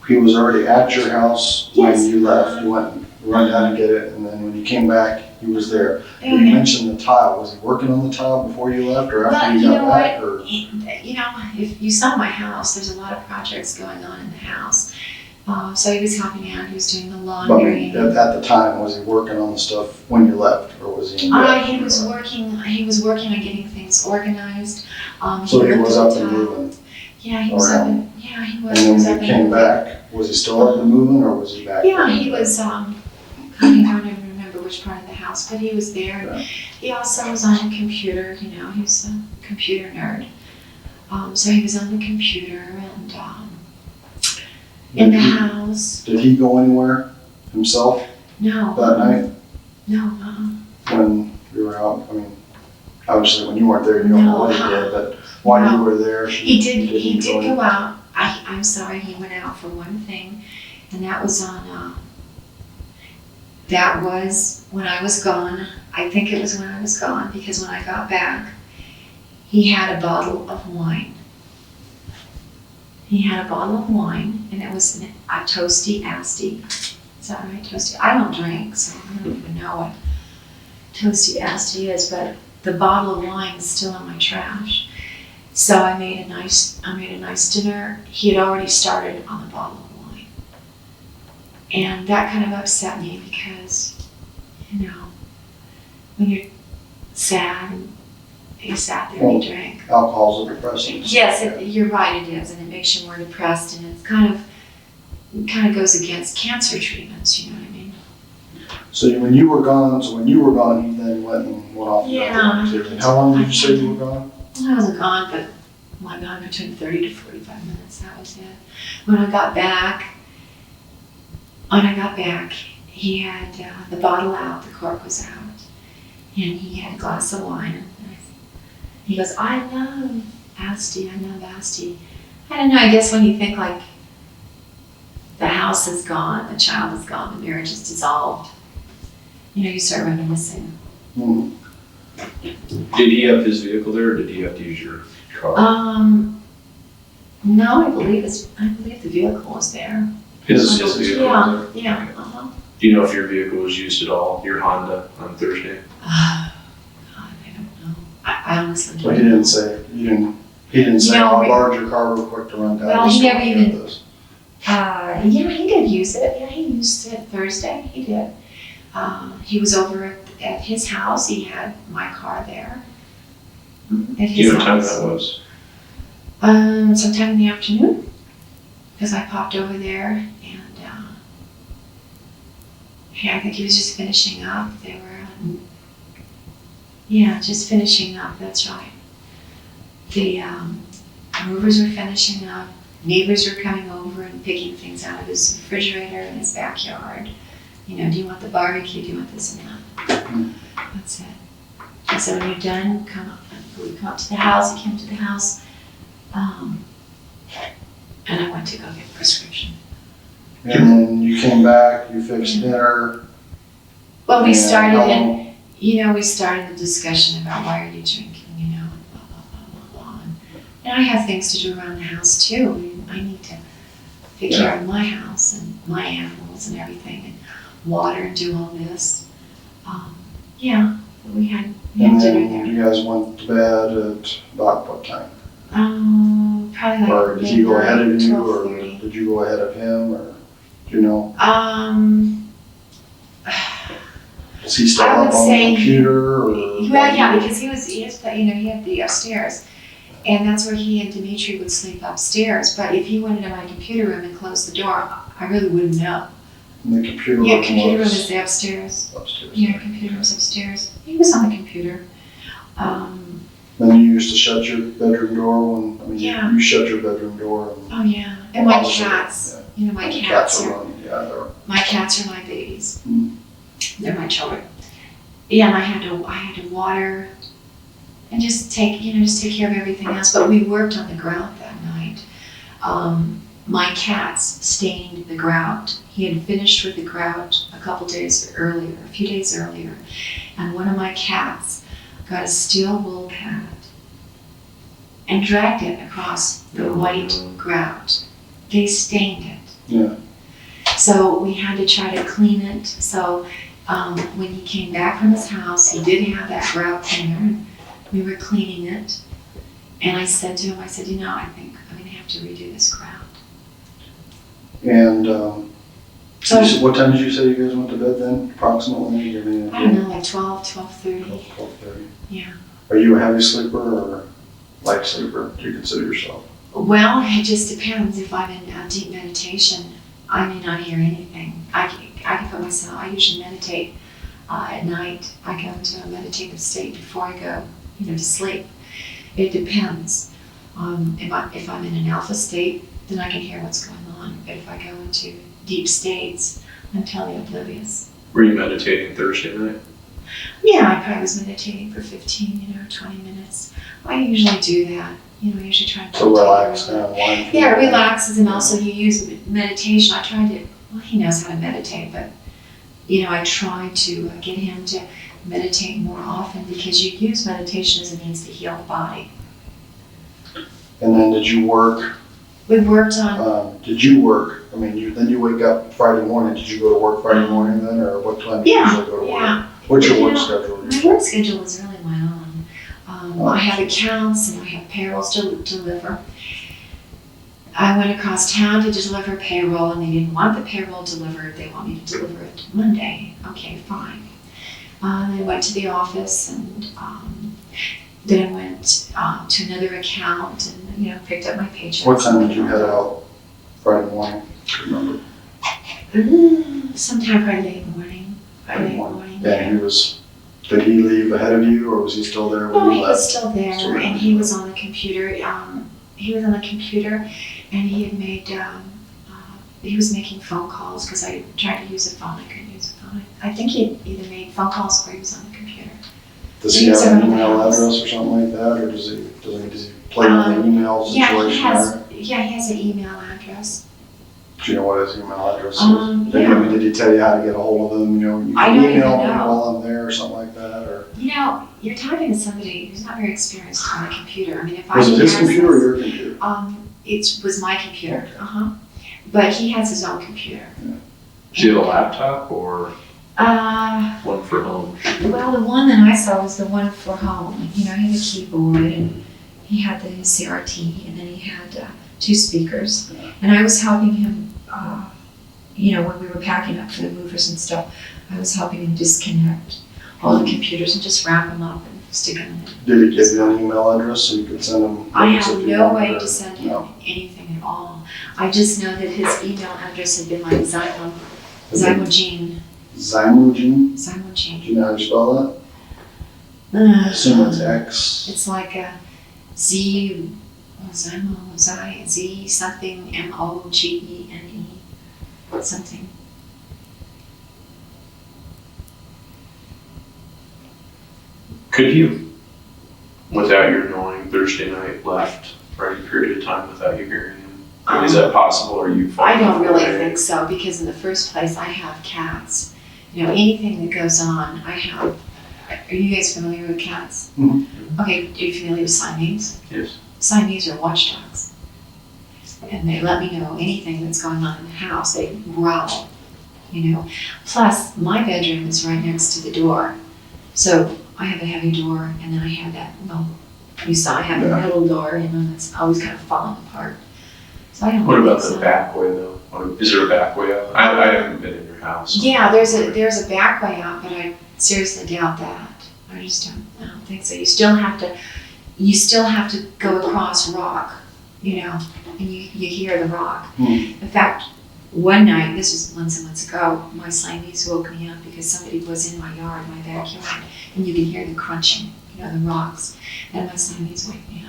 He was already at your house Yes. when you left. You went and run down to get it, and then when you came back, he was there. Okay. You mentioned the tile. Was he working on the tile before you left, or after Well, you got back? Or? If you saw my house, there's a lot of projects going on in the house. So he was helping out. He was doing the But laundry. at the time, was he working on the stuff when you left, or was he in bed? He was working on getting things organized. So he was up looked at and the tile. moving. Yeah, he was up around. and he was. And he was then up when you came back, was he still up and moving, or was he back? Yeah, he was. I don't even remember which part of the house, but he was there. Yeah. He also was on the computer. You know, he was a computer nerd. So he was on the computer and in the house. Did he go anywhere himself No. that night No. when you were out? I mean, obviously when you weren't there, you don't know what he did, but while you were there, He did go go out. I'm sorry, he went out for one thing, and that was on. That was when I was gone. I think it was when I was gone, because when I got back, he had a bottle of wine. He had a bottle of wine, and it was a Toasty Asti. Is that right, Toasty? I don't drink, so I don't even know what Toasty Asti is, but the bottle of wine is still in my trash. So I made a nice dinner. He had already started on the bottle of wine. And that kind of upset me because, you know, when you're sad and you sat there and you drank. Alcohol's a depressant. Yes, you're right, it is, and it makes you more depressed, and it kind of goes against cancer treatments, you know what I mean? So when you were gone, he then went off. Yeah. And how long did you say you were gone? Well, I wasn't gone, but I gone between 30 to 45 minutes, that was it. When I got back, he had the bottle out, the cork was out, and he had a glass of wine. And he goes, I love Asti. I don't know, I guess when you think like the house is gone, the child is gone, the marriage is dissolved, you know, you start reminiscing. Mm-hmm. Did he have his vehicle there, or did he have to use your car? No, I believe the vehicle was there. His vehicle was there? Yeah. Okay. Do you know if your vehicle was used at all, your Honda, on Thursday? God, I don't know. I honestly don't But know. he didn't say, No, I'll borrow your car real quick to run down. Well, to he store never and even- get this. Yeah, he did use it. Yeah, he used it Thursday. He did. He was over at his house. He had my car there. At Do you his know what time house. that was? Sometime in the afternoon, because I popped over there, and I think he was just finishing up. They were, just finishing up. That's right. The movers were finishing up. Neighbors were coming over and picking things out of his refrigerator in his backyard. You know, do you want the barbecue? Do you want this and that? That's it. And so when you're done, we come up to the house. He came to the house. And I went to go get a prescription. And then you came back, you fixed dinner. Well, we and started, how and long- we started the discussion about why are you drinking, you know, and blah, blah, blah, blah, blah. And I have things to do around the house too. I mean, I need to take care of my house and my animals and everything, and water and do all this. We had And dinner then there. you guys went to bed at about what time? Probably like Or did he go ahead of you, or 12:30. did you go ahead of him, or do you know? Is he still I up would on say- the computer, or? Well, yeah, because he had the upstairs, And that's where he and Dimitri would sleep upstairs. But if he went into my computer room and closed the door, I really wouldn't know. And the computer room Yeah, computer room was is upstairs. upstairs. Yeah, computer room's upstairs. He was on the computer. Then you used to shut your bedroom door when, I mean, Yeah. you shut your bedroom door and. Oh yeah, and my Obviously, cats. yeah. You know, my The cats are are running, yeah, they're. my cats are my babies. Mm. They're my children. Yeah, and I had to water and just take care of everything else. But we worked on the grout that night. My cats stained the grout. He had finished with the grout a few days earlier, and one of my cats got a steel wool pad and dragged it across the white grout. They stained it. Yeah. So we had to try to clean it. So when he came back from his house, he did have that grout cleaner. We were cleaning it. And I said to him, I think I'm going to have to redo this grout. And, So, what time did you say you guys went to bed then, approximately? I don't know, like 12:30. 12:30. Yeah. Are you a heavy sleeper or light sleeper? Do you consider yourself? Well, it just depends. If I'm in deep meditation, I may not hear anything. I can put myself, I usually meditate at night. I go into a meditative state before I go, to sleep. It depends. If I'm in an alpha state, then I can hear what's going on. But if I go into deep states, I'm totally oblivious. Were you meditating Thursday night? Yeah, I probably was meditating for 15, 20 minutes. I usually do that. I usually try to So relax and unwind. Yeah, it relaxes, and also you use meditation. He knows how to meditate, but I try to get him to meditate more often because you use meditation as a means to heal the body. And then did you work? We worked on. Did you work? I mean, then you wake up Friday morning. Did you go to work Friday morning then, or what time do you usually go to work? Yeah. What's your work schedule? My work schedule is really my own. I have accounts and I have payrolls to deliver. I went across town to deliver payroll, and they didn't want the payroll delivered. They want me to deliver it Monday. Okay, fine. I went to the office, and then I went to another account and picked up my paycheck. What time did you head out Friday morning? Do you remember? Sometime probably late morning. Late morning. Yeah, did he leave ahead of you, or was he still there when Oh, you he left? was still there, and he was on the computer. He was on the computer, and he had made. He was making phone calls because I tried to use a phone. I couldn't use a phone. I think he either made phone calls or he was on the computer. Does he have an email address or something like that, or does he play with the email situation? He has an email address. Do you know what his email address is? Yeah. Did he tell you how to get a hold of him? You I can don't even email me know. while I'm there or something like that, or? You're talking to somebody who's not very experienced on a computer. I mean, if I Was it had his computer or access- your computer? It was my computer. But he has his own computer. Did you have a laptop or one for home? Well, the one that I saw was the one for home. He had a keyboard, and he had the CRT, and then he had 2 speakers. And I was helping him, when we were packing up for the movers and stuff, I was helping him disconnect all the computers and just wrap them up and stick them in it. Did he give you an email address so you could send him? I links have if you no wanted, way or- to send him No. anything at all. I just know that his email address had been like Zymogene. Zymogene? Do you know how you spell that? I assume it's X. It's like a Z, Z something, Mogene, something. Could you, without your knowing, Thursday night left for any period of time without you hearing him? Is that possible, or you? I don't really think so, because in the first place, I have cats. Anything that goes on, I have. Are you guys familiar with cats? Mhm. Okay, are you familiar with Siamese? Yes. Siamese are watchdogs. And they let me know anything that's going on in the house. They growl, Plus, my bedroom is right next to the door. So I have a heavy door, and then I have that, you saw I have a metal door, that's always kind of falling apart. So I don't What about think the so. back way though? Is there a back way out? I haven't been in your house. Yeah, there's a back way out, but I seriously doubt that. I don't think so. You still have to you still have to go across rock, you know, and you hear the rock. In fact, one night, this was months and months ago, my Siamese woke me up because somebody was in my yard, my backyard, and you can hear the crunching, you know, the rocks, and my Siamese woke me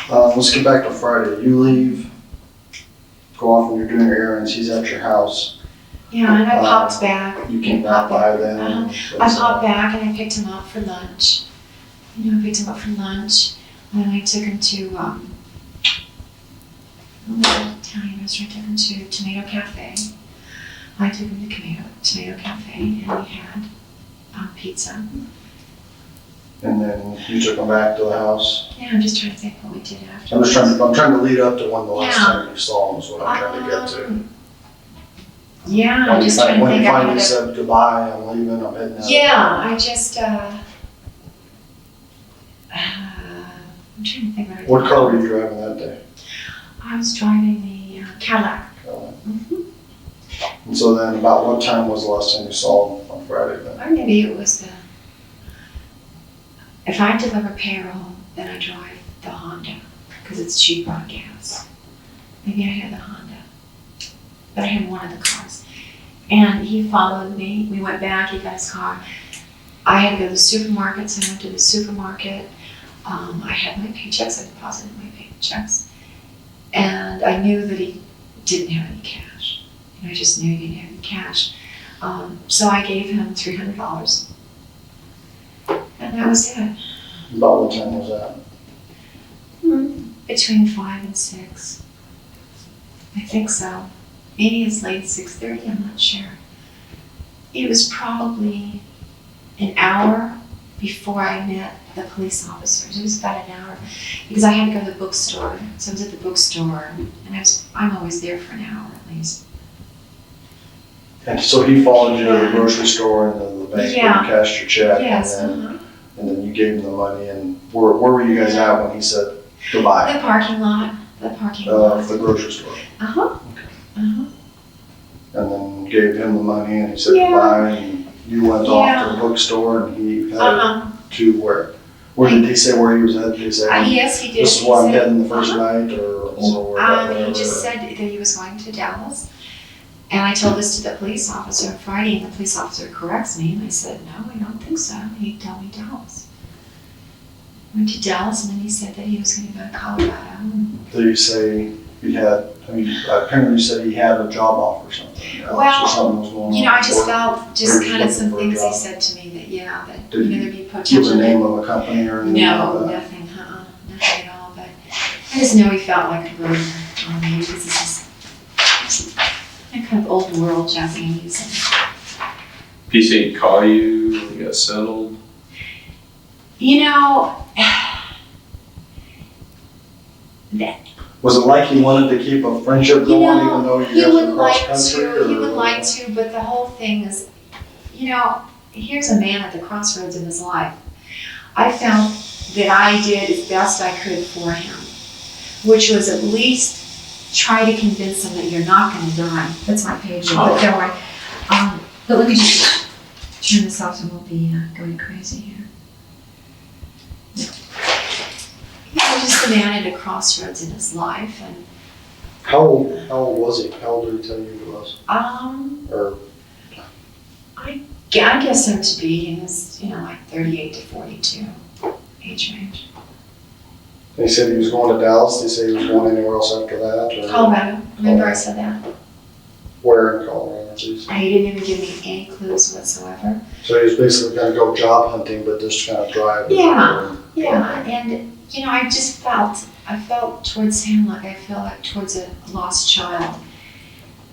up. Let's get back to Friday. You leave, go off when you're doing your errands. He's at your house. Yeah, and I popped back. You came back by then. I popped back and I picked him up for lunch. You know, I picked him up for lunch, and I took him to Italian restaurant. I took him to Tomato Cafe. I took him to Tomato Cafe, and we had pizza. And then you took him back to the house. Yeah, I'm just trying to think what we did after. I'm trying to lead up to when the last time you saw him is what I'm trying to get to. Yeah, I'm just trying to when think. you finally said goodbye, I'm leaving, I'm heading out. Yeah, I just I'm trying to think What car were you driving that day? I was driving the Cadillac. And so then about what time was the last time you saw him on Friday then? Or maybe it was if I deliver payroll, then I drive the Honda because it's cheaper on gas. Maybe I had the Honda, but I had one of the cars. And he followed me. We went back, he got his car. I had to go to the supermarket, so I went to the supermarket. I had my paychecks, I deposited my paychecks. And I knew that he didn't have any cash. I just knew he didn't have any cash. So I gave him $300. And that was it. About what time was that? Between 5 and 6. I think so. Maybe as late as 6:30, I'm not sure. It was probably an hour before I met the police officers. It was about an hour because I had to go to the bookstore. So I was at the bookstore, and I'm always there for an hour at least. And so he followed you to the grocery store and then the bank where you cashed your check. Yes. And then you gave him the money. And where were you guys at when he said goodbye? The parking lot. The grocery store. And And then gave him the money and he said goodbye and you went off to the bookstore and he headed to where? Where did he say where he was at? Did he say, yes, he did. this is where I'm heading the first night or he just said that he was going to Dallas. And I told this to the police officer on Friday, and the police officer corrects me, and I said, no, I don't think so. And he told me Dallas. Went to Dallas, and then he said that he was going to go to Colorado. Did he say he had, apparently you said he had a job offer or something. Well, so something was going on. I just felt just kind of some looking for a things he job. said to me that, Did there'd be Give potential. the name of a company or anything No, like that? nothing, nothing at all. But I just know he felt like a burden on me because this is kind of old world Japanese. Did he say he'd call you when you got settled? Was it like he wanted to keep a friendship going even though you he guys would were like cross country? to. He would like to, but the whole thing is, here's a man at the crossroads of his life. I felt that I did as best I could for him, which was at least try to convince him that you're not going to die. That's my page, but don't worry. But let me just turn this off so I won't be going crazy here. He was just a man at a crossroads in his life, and How old was he? How old did he tell you he was? Or I guess him to be in his, like 38 to 42 age range. he said he was going to Dallas. Did he say he was going anywhere else after that? Or Colorado. Remember I said that? where in Colorado? Geez. He didn't even give me any clues whatsoever. So he was basically going to go job hunting, but just kind of drive. Yeah, and I felt towards him like I feel like towards a lost child.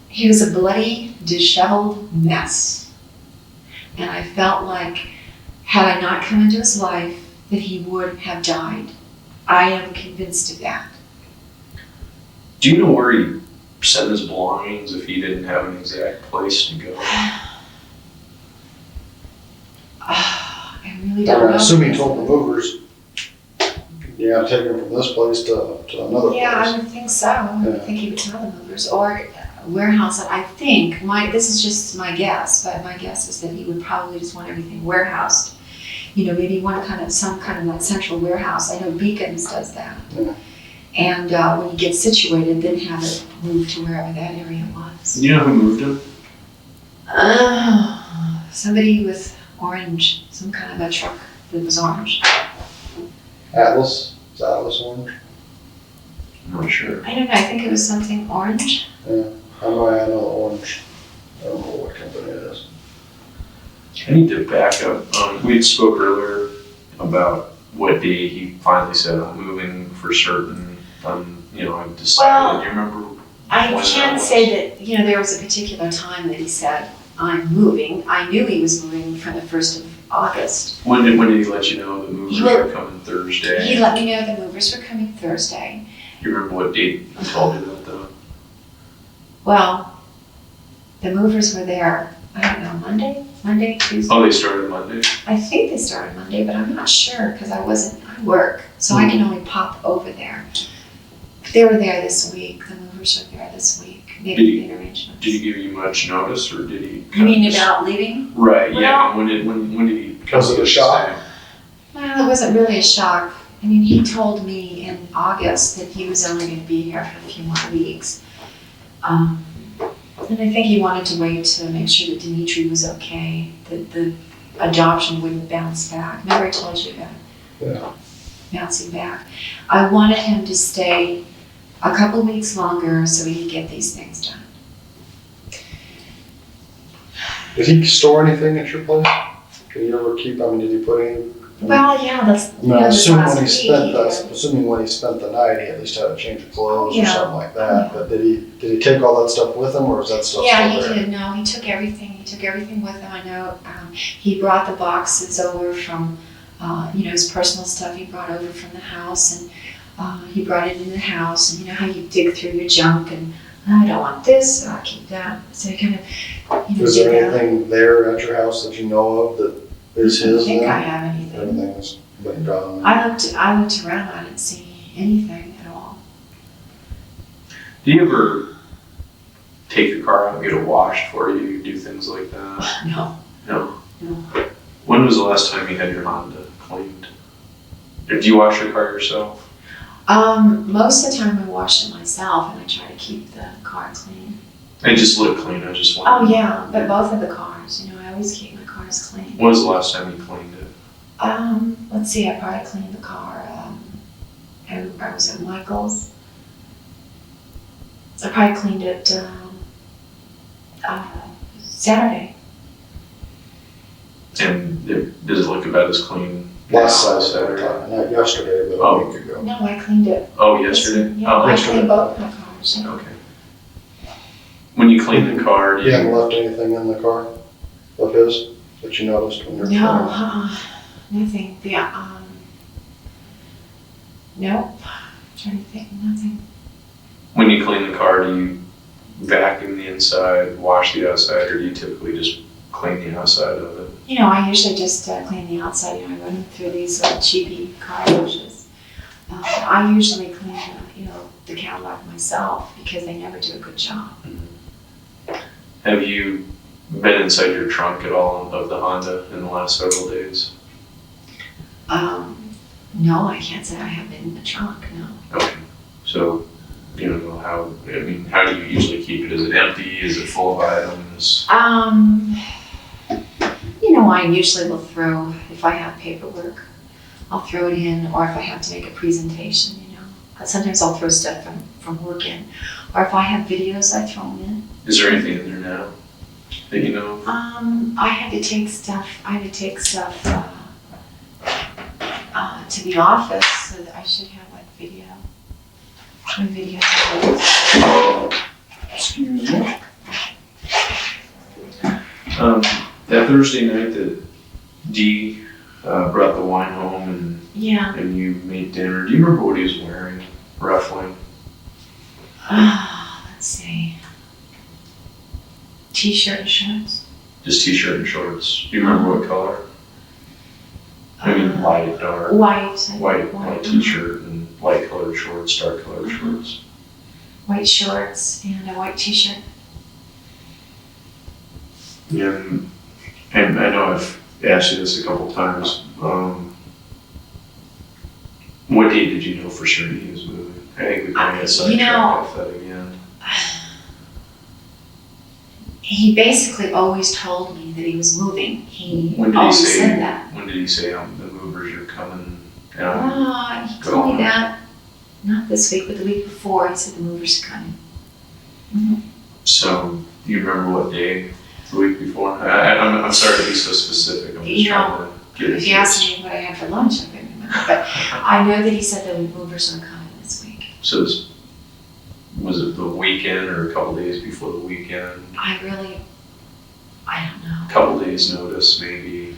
He was a bloody, disheveled mess. And I felt like, had I not come into his life, that he would have died. I am convinced of that. Do you know where he sent his belongings if he didn't have an exact place to go? I really don't know. I assume he told the movers, you got to take him from this place to another place. Yeah, I would think so. I would think he would tell the movers or warehouse it. I think, this is just my guess, but my guess is that he would probably just want everything warehoused maybe some kind of like central warehouse. I know Beacons does that. Yeah. And when you get situated, then have it moved to wherever that area was. Do you know who moved him? Somebody with orange, some kind of a truck that was orange. Atlas? Is Atlas orange? I'm not sure. I don't know, I think it was something orange. Yeah. I know the orange. I don't know what company it is. I need to back up. We had spoke earlier about what day he finally said, I'm moving for certain. I've decided. Well, do you remember? I when that can't was? say that, there was a particular time that he said, I'm moving. I knew he was moving from the 1st of August. When did he let you know the movers were coming Thursday? He let me know the movers were coming Thursday. Do you remember what date he told you that though? Well, the movers were there, I don't know, Monday, Tuesday. Oh, they started Monday? I think they started Monday, but I'm not sure because I work, so I can only pop over there. They were there this week, the movers were there this week, making arrangements. Did he give you much notice or did he? You mean about leaving? Right, yeah. Well- When did he? Was it a shock? Well, it wasn't really a shock. I mean, he told me in August that he was only going to be here for a few more weeks. And I think he wanted to wait to make sure that Dimitri was okay, that the adoption wouldn't bounce back. Remember I told you about Yeah. bouncing back. I wanted him to stay a couple weeks longer so he could get these things done. Did he store anything at your place? Did he ever keep, did he put any? Well, yeah, that's, Assuming last when week, he spent the night, he at least had a change of clothes or Yeah. something like that. But did he take all that stuff with him, or is that stuff Yeah, still he there? did. No, he took everything. He took everything with him. I know. He brought the boxes over from, his personal stuff. He brought over from the house, and he brought it in the house. And you know how you dig through your junk, and I don't want this, so I'll keep that. So he kind of, Is did there that. anything there at your house that you know of that is I don't his think I then? have anything. Everything's been gone. I looked around. I didn't see anything at all. Do you ever take your car out and get it washed for you, do things like that? No. No? No. When was the last time you had your Honda cleaned? Or do you wash your car yourself? Most of the time I wash it myself, and I try to keep the car clean. It just looked clean, I just Oh wondered. yeah, but both of the cars. I always keep my cars clean. When was the last time you cleaned it? Let's see, I probably cleaned the car, I was at Michael's. I probably cleaned it, Saturday. And does it look about as clean? Last as Saturday, not yesterday, but Oh. a week ago. No, I cleaned it. Oh, yesterday? Yeah, Oh, I yesterday. cleaned both my cars. Yeah. okay. When you clean the car, do You haven't you, left anything in the car of his that you noticed when you're No, nothing. Nope. Trying to think, nothing. when you clean the car, do you vacuum the inside, wash the outside, or do you typically just clean the outside of it? I usually just clean the outside. I run through these cheapy car washes. I usually clean, the Cadillac myself because they never do a good job. Have you been inside your trunk at all of the Honda in the last several days? No, I can't say I have been in the trunk. No. Okay. So, how do you usually keep it? Is it empty? Is it full of items? I usually will throw, if I have paperwork, I'll throw it in, or if I have to make a presentation, Sometimes I'll throw stuff from work in, or if I have videos, I throw them in. Is there anything in there now that you know of? I had to take stuff to the office, so that I should have video. My video. Excuse me. That Thursday night that Dee brought the wine home Yeah. and you made dinner, do you remember what he was wearing, roughly? Let's see. T-shirt and shorts. Just t-shirt and shorts. Do you remember what color? Light, dark. White. White t-shirt and light colored shorts, dark colored shorts. White shorts and a white t-shirt. And I know I've asked you this a couple times. What date did you know for sure he was moving? I think we kind of got sidetracked with that again. He basically always told me that he was moving. He When did always he say? said that. When did he say the movers are coming? He told me that not this week, but the week before. He said the movers are coming. Mm-hmm. So, do you remember what day the week before? I'm sorry to be so specific. I'm just trying to get it. If you asked me what I had for lunch, I couldn't remember. But I know that he said the movers are coming this week. So, was it the weekend or a couple days before the weekend? I don't know. A couple days notice, maybe.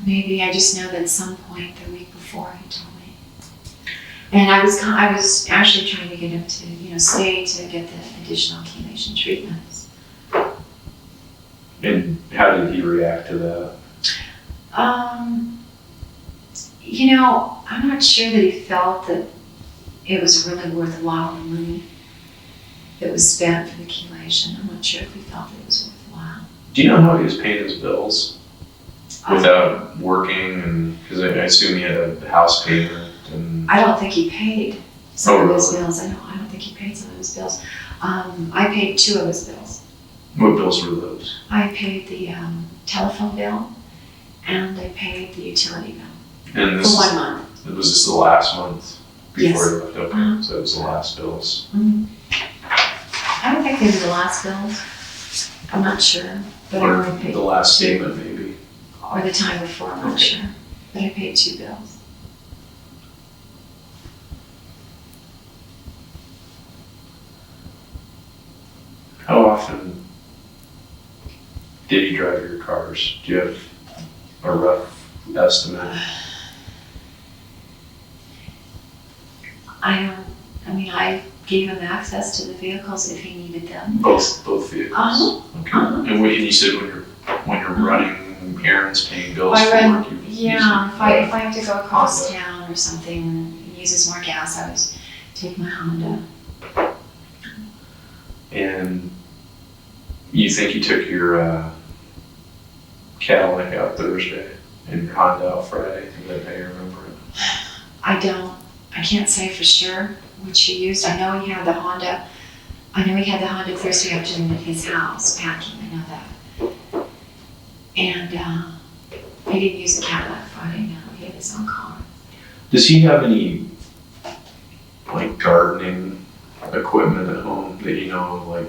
Maybe I just know that at some point the week before he told me. And I was actually trying to get him to, stay to get the additional chelation treatments. And how did he react to that? I'm not sure that he felt that it was really worthwhile the money that was spent for the chelation. I'm not sure if he felt that it was worthwhile. Do you know how he was paying his bills without working? And because I assume he had a house payment. And I don't think he paid some of his really? bills. I don't think he paid some of his bills. I paid 2 of his bills. What bills were those? I paid the telephone bill and I paid the utility bill And for 1 month. Was this the last month before Yes. he left? Okay, so it was the last bills. Mm-hmm. I don't think they were the last bills. I'm not sure, but I Or only paid the last 2. statement, maybe. Or the time before, I'm not Okay. sure. But I paid 2 bills. How often did you drive your cars? Do you have a rough estimate? I gave him access to the vehicles if he needed them. Both vehicles. Uh-huh. Okay. Uh-huh. And what you said when you're running errands, paying bills If for I work, you if I have to go across town or something and it uses more gas, I always take my Honda. And you think you took your Cadillac out Thursday and your Honda out Friday? Is that how you remember it? I can't say for sure which he used. I know he had the Honda Thursday afternoon at his house packing. I know that. And he didn't use the Cadillac Friday. No, he had his own car. Does he have any gardening equipment at home that you know, like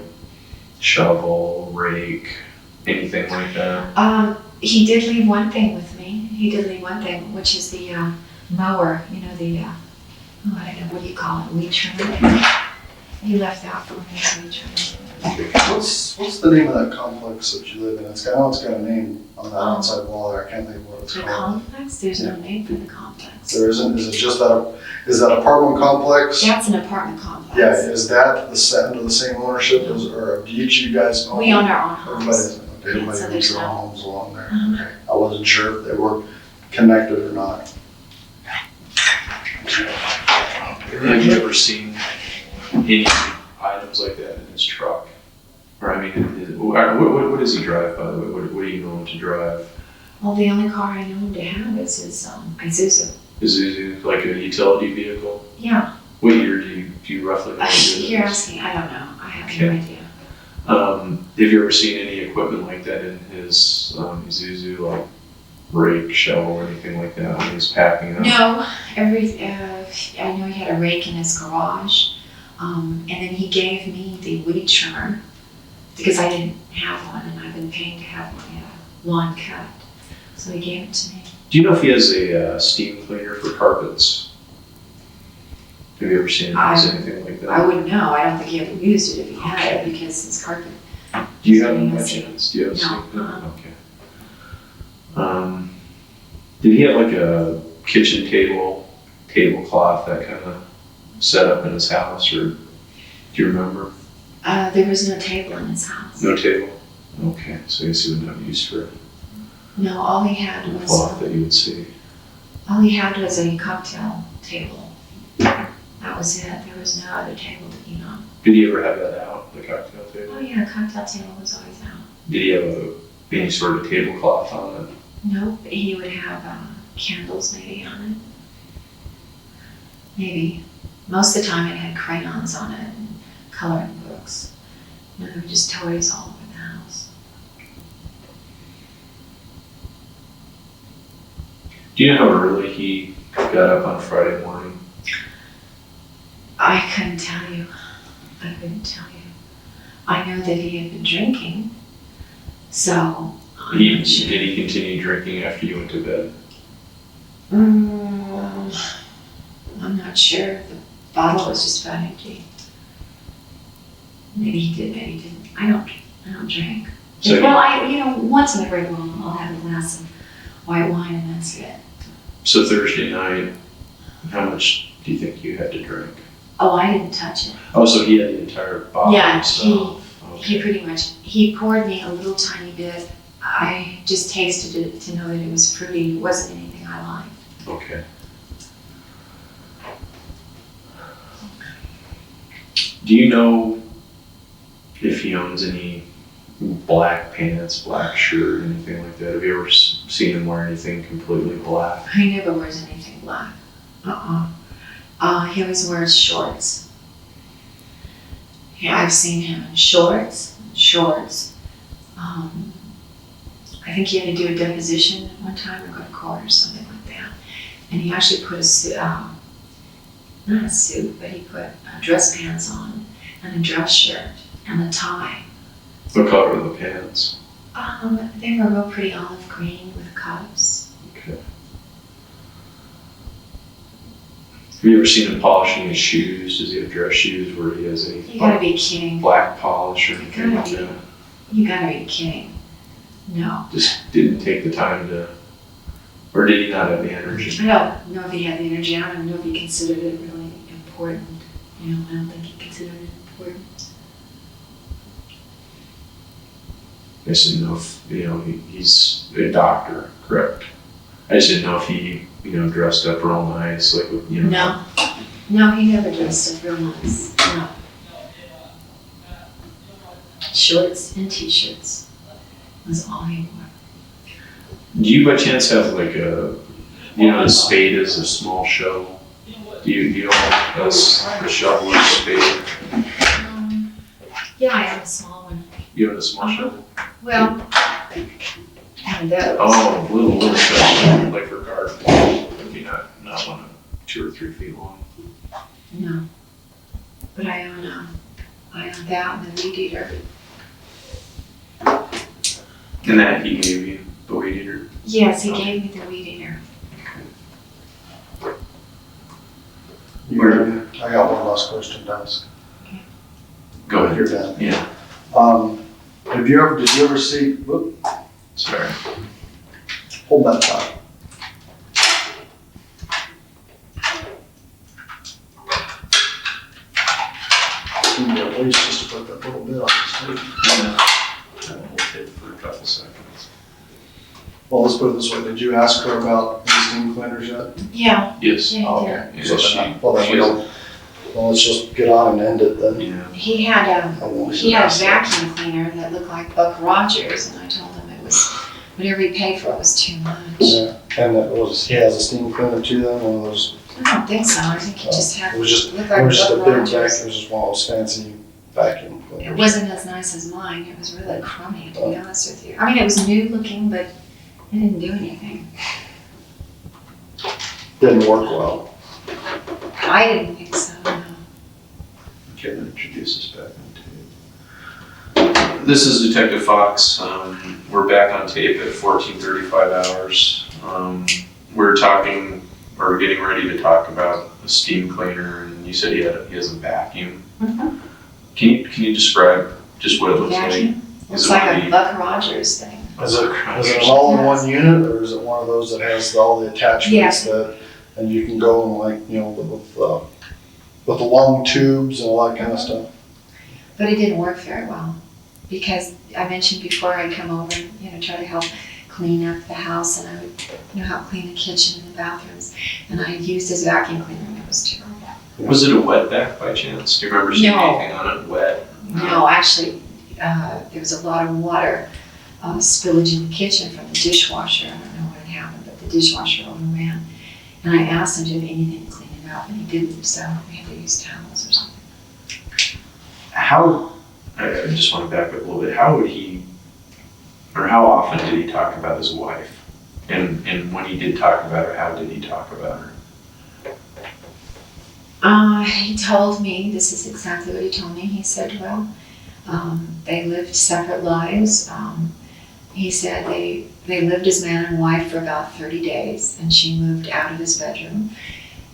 shovel, rake, anything like that? He did leave one thing with me. Which is the mower. I don't know, what do you call it? Weed trimmer. He left that for me, weed trimmer. What's the name of that complex that you live in? I know it's got a name on the outside wall there. I can't think of what it's The called. complex? There's no name for the complex. There isn't. Is it just is that apartment complex? That's an apartment complex. Yeah. Is that under the same ownership or do each of you guys own? We own our own Everybody house. doesn't. Okay, everybody So owns there's their no- own homes along there. Mhm. Okay. I wasn't sure if they were connected or not. Have you ever seen any items like that in his truck? Or what does he drive, by the way? What do you know him to drive? Well, the only car I know him to have is his Isuzu. Is it like a utility vehicle? Yeah. What year do you roughly know what year it You're is? asking, I don't know. I have Okay. no idea. Have you ever seen any equipment like that in his Isuzu, like rake, shovel, or anything like that when he's packing up? No, I know he had a rake in his garage, and then he gave me the weed trimmer because I didn't have one, and I've been paying to have my lawn cut, so he gave it to me. Do you know if he has a steam cleaner for carpets? Have you ever seen him use anything like that? I wouldn't know. I don't think he ever used it if he had it because his carpet. Do you have one by No. chance? Do you have a steam cleaner? Uh-uh. Okay. Did he have like a kitchen tablecloth, that kind of setup in his house, or do you remember? There was no table in his house. No table? Okay, so I guess he wouldn't have use for No, all he had a was cloth that you would see. a cocktail table. That was it. There was no other table to eat on. Did he ever have that out, the cocktail table? Oh yeah, cocktail table was always out. Did he have any sort of tablecloth on it? Nope, he would have candles maybe on it. Maybe. Most of the time it had crayons on it and coloring books. And there were just toys all over the house. Do you know how early he got up on Friday morning? I couldn't tell you. I couldn't tell you. I know that he had been drinking, so I'm not sure. Did he continue drinking after you went to bed? I'm not sure. The bottle was just about empty. Maybe he did, maybe he didn't. I don't drink. So well, once in a great while I'll have a glass of white wine and that's it. So Thursday night, how much do you think you had to drink? Oh, I didn't touch it. Oh, so he had the entire bottle Yeah, himself. he pretty much, he poured me a little tiny bit. I just tasted it to know that it was fruity. It wasn't anything I liked. Okay. Do you know if he owns any black pants, black shirt, anything like that? Have you ever seen him wear anything completely black? He never wears anything black. He always wears shorts. Yeah, I've seen him in shorts. I think he had to do a deposition one time or go to court or something like that. And he actually put a suit, not a suit, but he put dress pants on and a dress shirt and a tie. What color are the pants? They were real pretty olive green with cuffs. Okay. Have you ever seen him polishing his shoes? Does he have dress shoes where he has any You gotta be kidding. black polish or anything like that? You gotta be kidding. No. Just didn't take the time to, or did he not have the energy? I don't know if he had the energy. I don't know if he considered it really important. I don't think he considered it important. I just didn't know if, he's a doctor, correct? I just didn't know if he, dressed up real nice, like, No, he never dressed up real nice. No. Shorts and t-shirts was all he wore. Do you by chance have like a spade is a small shovel? Do you own a shovel or a spade? Yeah, I have a small one. You own a small shovel? Well, one of those. Oh, little shovel, like for gardening. Okay, not one of 2 or 3 feet long. No. But I own that and the weed eater. And that he gave you, the weed eater? Yes, he gave me the weed eater. I got one last question to ask. Go ahead. You're done. Yeah. Did you ever see, Sorry. hold that thought. At least just to put that little bit on the tape. Yeah. We'll take for a couple seconds. Well, let's put it this way, did you ask her about any steam cleaners yet? Yeah. Yes. Yeah, Oh, he did. okay. Yeah, So she- then, well, then we don't, well, let's just get on and end it then. Yeah. He had I won't he had a ask that. vacuum cleaner that looked like Buck Rogers, and I told him it was whatever he paid for it was too much. Yeah, and he has a steam cleaner too then, one of those, I don't think so. I think he just had it was just, looked it like was just a Buck big vacuum, it Rogers. was just one of those fancy vacuum It cleaners. wasn't as nice as mine. It was really crummy, to be honest with you. I mean, it was new looking, but it didn't do anything. Didn't work well. I didn't think so. No. Okay, then introduce us back on tape. This is Detective Fox. We're back on tape at 14:35 hours. We're talking, or getting ready to talk about a steam cleaner, and you said he has a vacuum. Mm-hmm. Can you describe just what it looks Vacuum? like? Looks Is it like one a of the- Buck Rogers thing. Is it an all-in-one unit, or is it one of those that has all the attachments that, and you can go and like, with the long tubes and all that kind of stuff? But it didn't work very well because I mentioned before I'd come over and try to help clean up the house, and I would help clean the kitchen and the bathrooms, and I used his vacuum cleaner and it was terrible. Was it a wet vac by chance? Do you remember seeing No. anything on it wet? No, actually, there was a lot of water spillage in the kitchen from the dishwasher. I don't know what had happened, but the dishwasher overran. And I asked him to do anything to clean it up, and he didn't, so we had to use towels or something. I just want to back up a little bit. How would he, or how often did he talk about his wife? And when he did talk about her, how did he talk about her? He told me, this is exactly what he told me. He said, well, they lived separate lives. He said they lived as man and wife for about 30 days, and she moved out of his bedroom.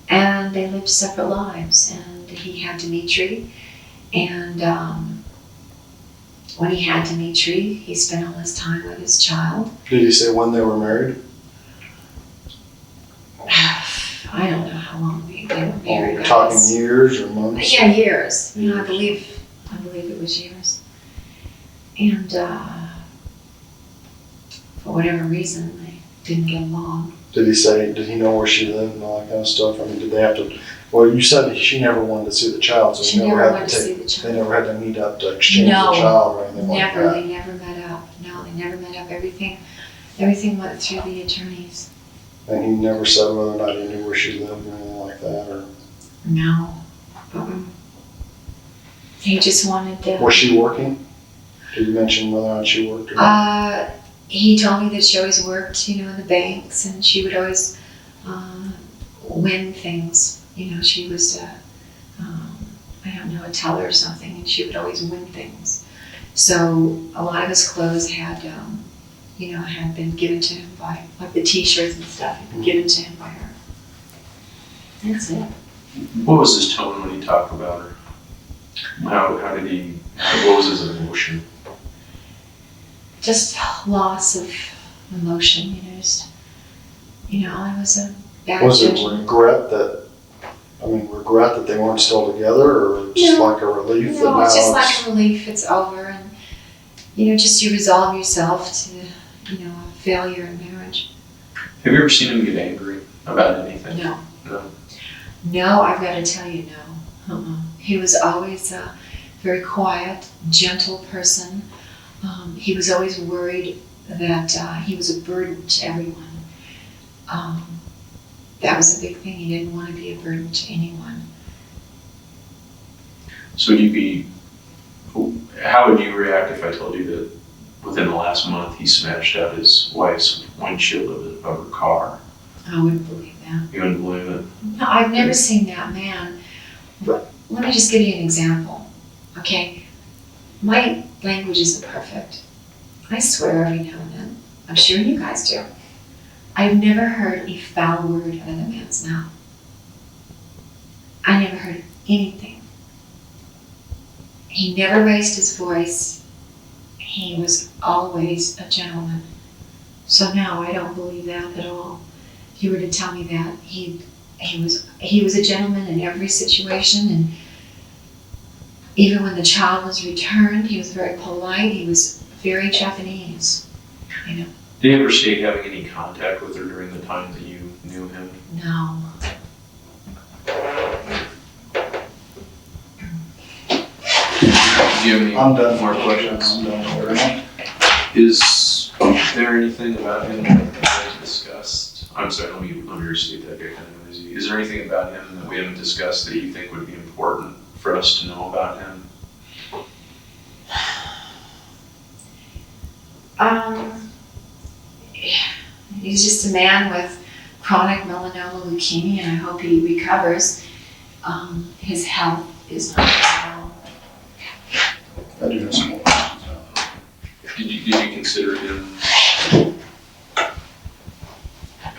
And they lived separate lives, and he had Dimitri. And when he had Dimitri, he spent all his time with his child. Did he say when they were married? I don't know how long they were Oh, married. we're talking years or months? Yeah, years. You know, I believe it was years. And for whatever reason, they didn't get along. Did he know where she lived and all that kind of stuff? I mean, did they have to, well, you said she never wanted to see the child, so She never wanted to see the child. They never had to meet up to exchange the No, child or anything like Never. that? They never met up. No, they never met up. Everything went through the attorneys. And he never said whether or not he knew where she lived or anything like that, or? No. He just wanted to. Was she working? Did you mention whether or not she worked or not? He told me that she always worked, in the banks, and she would always win things. She was, I don't know, a teller or something, and she would always win things. So a lot of his clothes had been given to him by, like the T-shirts and stuff, had been given to him by her. That's it. What was his tone when he talked about her? What was his emotion? Just loss of emotion, I was a bad Was it judge. regret that they weren't still together, or just No. like a relief that No, now it's just like a relief, it's over, and, just you resolve yourself to, a failure in marriage. Have you ever seen him get angry about anything? No. No. No, I've got to tell you, no. He was always a very quiet, gentle person. He was always worried that he was a burden to everyone. That was a big thing. He didn't want to be a burden to anyone. So how would you react if I told you that within the last month he smashed out his wife's windshield of her car? I wouldn't believe that. You wouldn't believe it? No, I've never seen that man. But let me just give you an example, okay? My language isn't perfect. I swear every now and then. I'm sure you guys do. I've never heard a foul word out of a man's mouth. I never heard anything. He never raised his voice. He was always a gentleman. So no, I don't believe that at all. If you were to tell me that, he was a gentleman in every situation, and even when the child was returned, he was very polite. He was very Japanese, Did he ever state having any contact with her during the time that you knew him? No. Do you have any I'm done. more questions? I'm done with it. Is there anything about him that we haven't discussed? I'm sorry, let me restate that, get kind of noisy. Is there anything about him that we haven't discussed that you think would be important for us to know about him? He's just a man with chronic melanoma leukemia, and I hope he recovers. His health is not well. I do have some more questions now. Did you consider him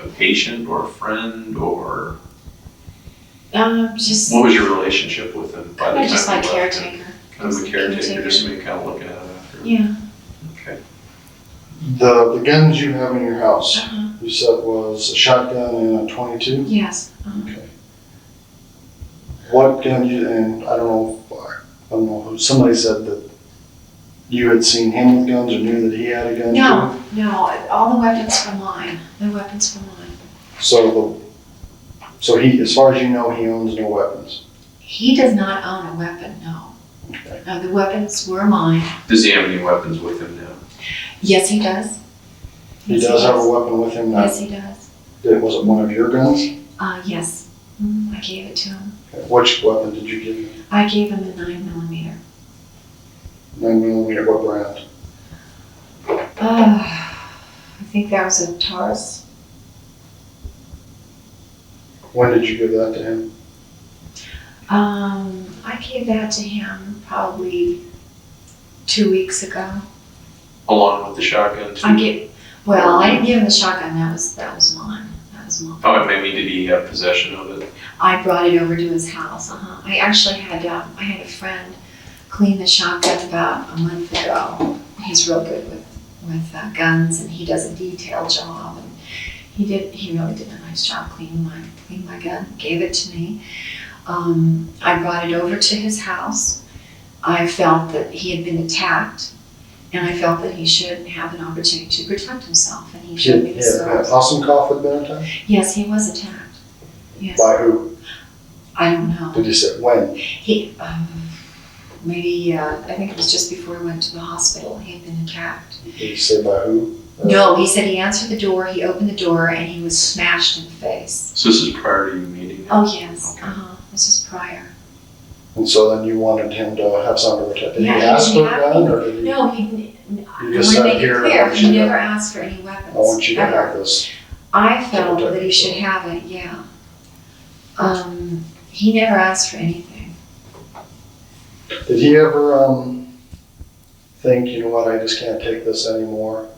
a patient or a friend, or Just what was your relationship with him by the time just like you left him? caretaker. Kind of a caretaker, just somebody kind of looking out after him? Yeah. Okay. The guns you have in your house, Uh-huh. you said was a shotgun and a .22? Yes. Okay. What gun and I don't know who, somebody said that you had seen him with guns or knew that he had a gun too? No, all the weapons were mine. The weapons were mine. So he, as far as you know, he owns no weapons? He does not own a weapon, no. Okay. No, the weapons were mine. Does he have any weapons with him now? Yes, he does. He does have a weapon with him now. Yes, he does. Was it one of your guns? Yes. I gave it to him. Okay. Which weapon did you give him? I gave him a 9mm. 9mm, what brand? I think that was a Taurus. When did you give that to him? I gave that to him probably 2 weeks ago. Along with the shotgun too? I didn't give him the shotgun. That was mine. That was mine. Oh, maybe did he have possession of it? I brought it over to his house. I actually had I had a friend clean the shotgun about a month ago. He's real good with guns, and he does a detailed job. And he really did a nice job cleaning my gun. Gave it to me. I brought it over to his house. I felt that he had been attacked, and I felt that he should have an opportunity to protect himself, and he showed me the scars. Hossencofft had been attacked? Yes, he was attacked. Yes. By who? I don't know. Did you say when? He, maybe, I think it was just before he went to the hospital, he had been attacked. Did you say by who? No, he said he answered the door, he opened the door, and he was smashed in the face. So this is prior to you meeting him? Oh, yes. Okay. This is prior. And so then you wanted him to have something to protect. Did Yeah, he he ask didn't for a have gun, any- or did he? No, he didn't. I You want just to said make it here, clear, I want he you to- never asked for any weapons. I want you to ever. have this. I felt protect that he should yourself. have it, yeah. He never asked for anything. Did he ever think, you know what, I just can't take this anymore?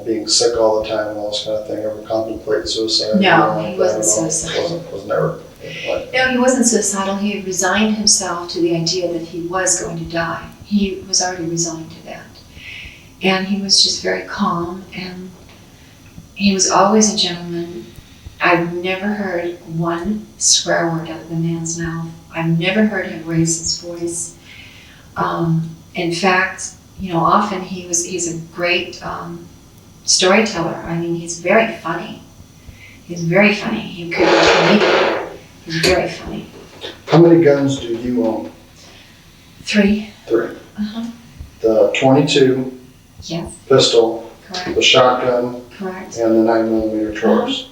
Being sick all the time and all this kind of thing, ever contemplate suicide? No, Anything he like that wasn't at all? suicidal. Was never like, No, he wasn't suicidal. He had resigned himself to the idea that he was going to die. He was already resigned to that. And he was just very calm, and he was always a gentleman. I've never heard one swear word out of the man's mouth. I've never heard him raise his voice. In fact, often he's a great storyteller. I mean, he's very funny. He's very funny. He could be a comedian. He's very funny. how many guns do you own? 3. 3. Uh-huh. The .22 Yes, pistol, correct, the shotgun, correct. and the 9mm Taurus.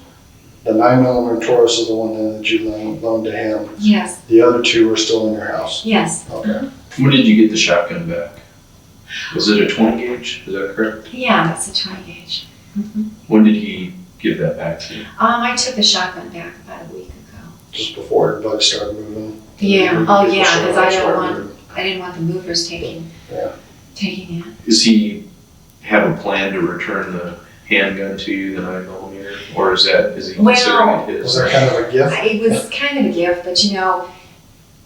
The 9mm Taurus is the one that you loaned to him. Yes, The other 2 are still in your house. yes. Okay. When did you get the shotgun back? Was it a 20 gauge? Is that correct? Yeah, that's a 20 gauge. When did he give that back to you? I took the shotgun back about a week ago. Just before everybody started moving. Yeah, oh yeah, because I Started don't moving. I didn't want the movers taking Yeah. it. Does he have a plan to return the handgun to you, the 9mm, or is he Well, considering it Was his? that kind of a gift? It was kind of a gift, but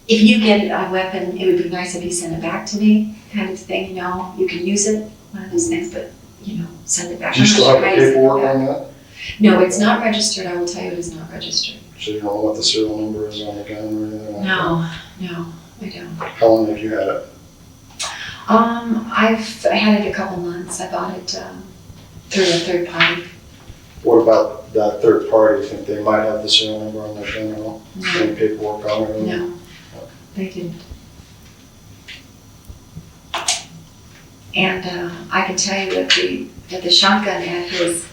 if you get a weapon, it would be nice if you sent it back to me, kind of thing, you can use it, one of those things, but, send it back. Do you I'm not still sure have the how you send it paperwork back. on that? No, it's not registered, I will tell you it is not registered. So you don't know what the serial number is on the gun or anything like that? No, I don't. How long have you had it? I've had it a couple months, I bought it through a third party. What about that third party? You think they might have the serial number on their gun at all? No. Any paperwork on it? or anything? No, they didn't. And I can tell you that the shotgun at his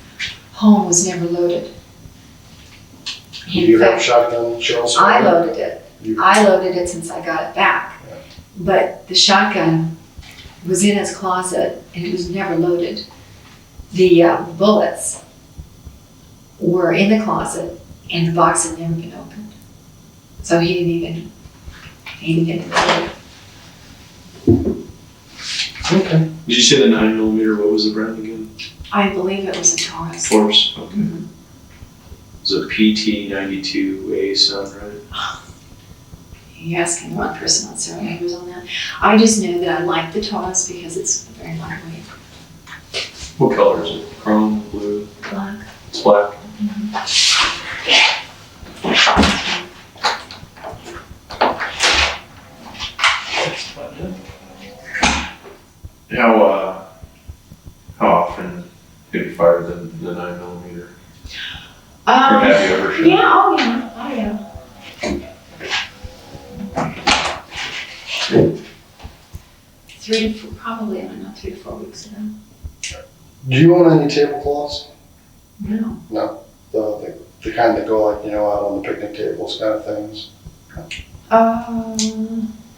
home was never loaded. Do you In have fact, shotgun shells? I loaded it. You- I loaded it since I got it back. Yeah. But the shotgun was in his closet and it was never loaded. The bullets were in the closet and the box had never been opened. So he didn't even load it. Okay. Did you say the 9mm? What was the brand again? I believe it was a Taurus. Taurus. Okay. Mhm. It was a PT92A sound right? You're asking the wrong person on serial numbers on that. I just knew that I liked the Taurus because it's very lightweight. What color is it? Chrome, blue? Black. It's black. How often have you fired the 9mm? Or have you ever shot? Yeah, oh yeah. probably, I don't know, 3 to 4 weeks ago. Do you own any tablecloths? No. No. The kind that go like, out on the picnic tables kind of things?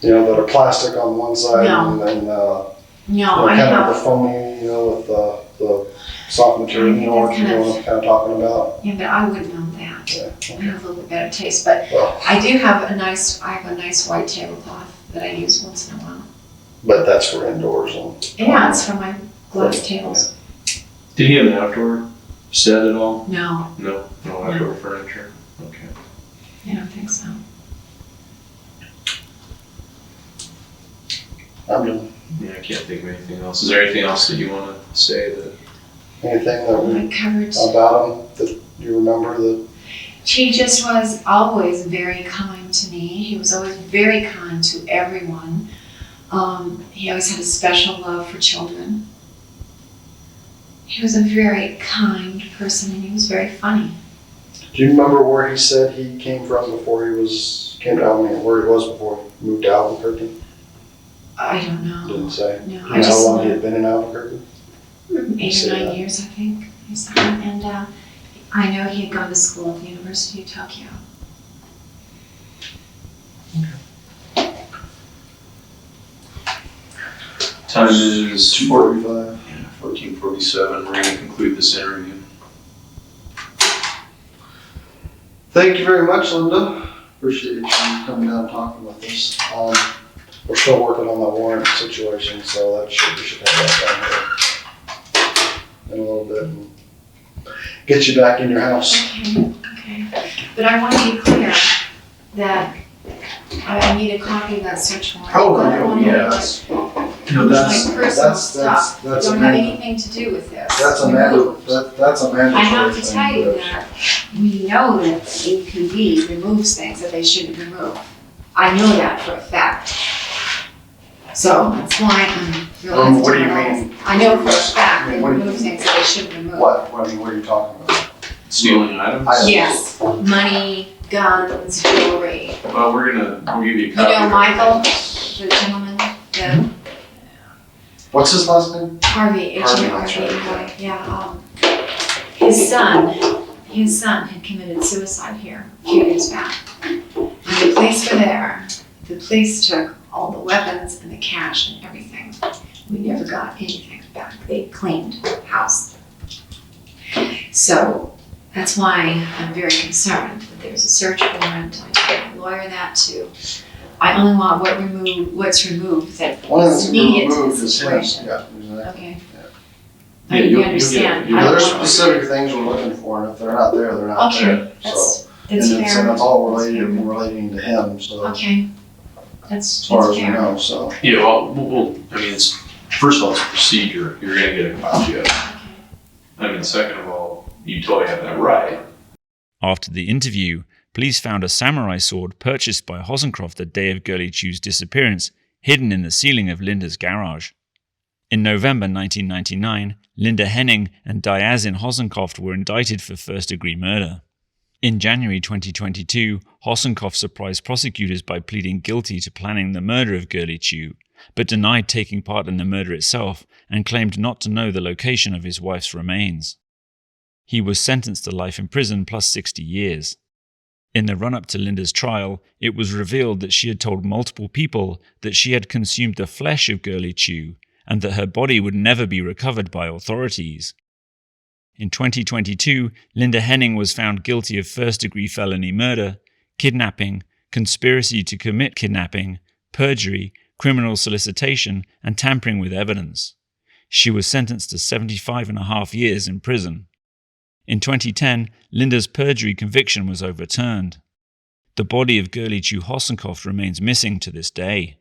That are plastic on one side No. and then, No, kind I of the foamy, with the soft material, what you're kind of talking about? Yeah, but I wouldn't know that. Yeah. I have a little bit better taste, but Well, I do have a nice white tablecloth that I use once in a while. but that's for indoors. Yeah, it's for my glass tables. Did he have an outdoor set at all? No, No outdoor furniture. Okay. I don't think so. Yeah, I can't think of anything else. Is there anything else that you want to say that? Anything that I covered. about him that you remember that? He just was always very kind to me. He was always very kind to everyone. He always had a special love for children. He was a very kind person, and he was very funny. Do you remember where he said he came from before where he was before he moved to Albuquerque? I don't know. Didn't say. No, You I know just how long he know had been in Albuquerque? 8 or 9 years, I think. He said. And I know he had gone to school at the University of Tokyo. Time is 2:45. 14:47. We're going to conclude this interview. Thank you very much, Linda. Appreciate you coming down and talking with us. We're still working on the warrant situation, so we should have that done here in a little bit and get you back in your house. Okay. But I want to be clear that I need a copy of that search warrant. I don't want to that's my personal stuff. that's don't have anything to do with this. That's a mandatory. I have to thing, tell you but- that we know that APD removes things that they shouldn't remove. I know that for a fact. So that's why I'm realizing. What do you mean? I know for a fact they What do you remove mean? things that they shouldn't remove. What are you talking about? Stealing items? Yes, money, guns, jewelry. Well, we'll give you a You copy. know Michael, the gentleman, the What's his last name? Harvey, H-A-R-V-E-Y, yeah. His son had committed suicide here a few years back. And the police were there. The police took all the weapons and the cash and everything. We never got anything back. They cleaned the house. So that's why I'm very concerned that there's a search warrant. I told my lawyer that too. I only want what's removed that's immediate to the situation. Yeah, exactly. Okay. Yeah, You you'll understand. get it. I don't There's want- specific things we're looking for, and if they're not there, they're not Okay, there. that's And fair. it's all That's fair. relating to him, so Okay, as that's far as we fair. know, so. Yeah, well, it's, first of all, it's a procedure. You're going to get a copy of it. Okay. Second of all, you totally have that right. After the interview, police found a samurai sword purchased by Hossencofft the day of Girly Chew's disappearance, hidden in the ceiling of Linda's garage. In November 1999, Linda Henning and Diazien Hossencofft were indicted for first-degree murder. In January 2022, Hossencofft surprised prosecutors by pleading guilty to planning the murder of Girly Chew, but denied taking part in the murder itself and claimed not to know the location of his wife's remains. He was sentenced to life in prison plus 60 years. In the run-up to Linda's trial, it was revealed that she had told multiple people that she had consumed the flesh of Girly Chew and that her body would never be recovered by authorities. In 2022, Linda Henning was found guilty of first-degree felony murder, kidnapping, conspiracy to commit kidnapping, perjury, criminal solicitation, and tampering with evidence. She was sentenced to 75.5 years in prison. In 2010, Linda's perjury conviction was overturned. The body of Girly Chew Hossencofft remains missing to this day.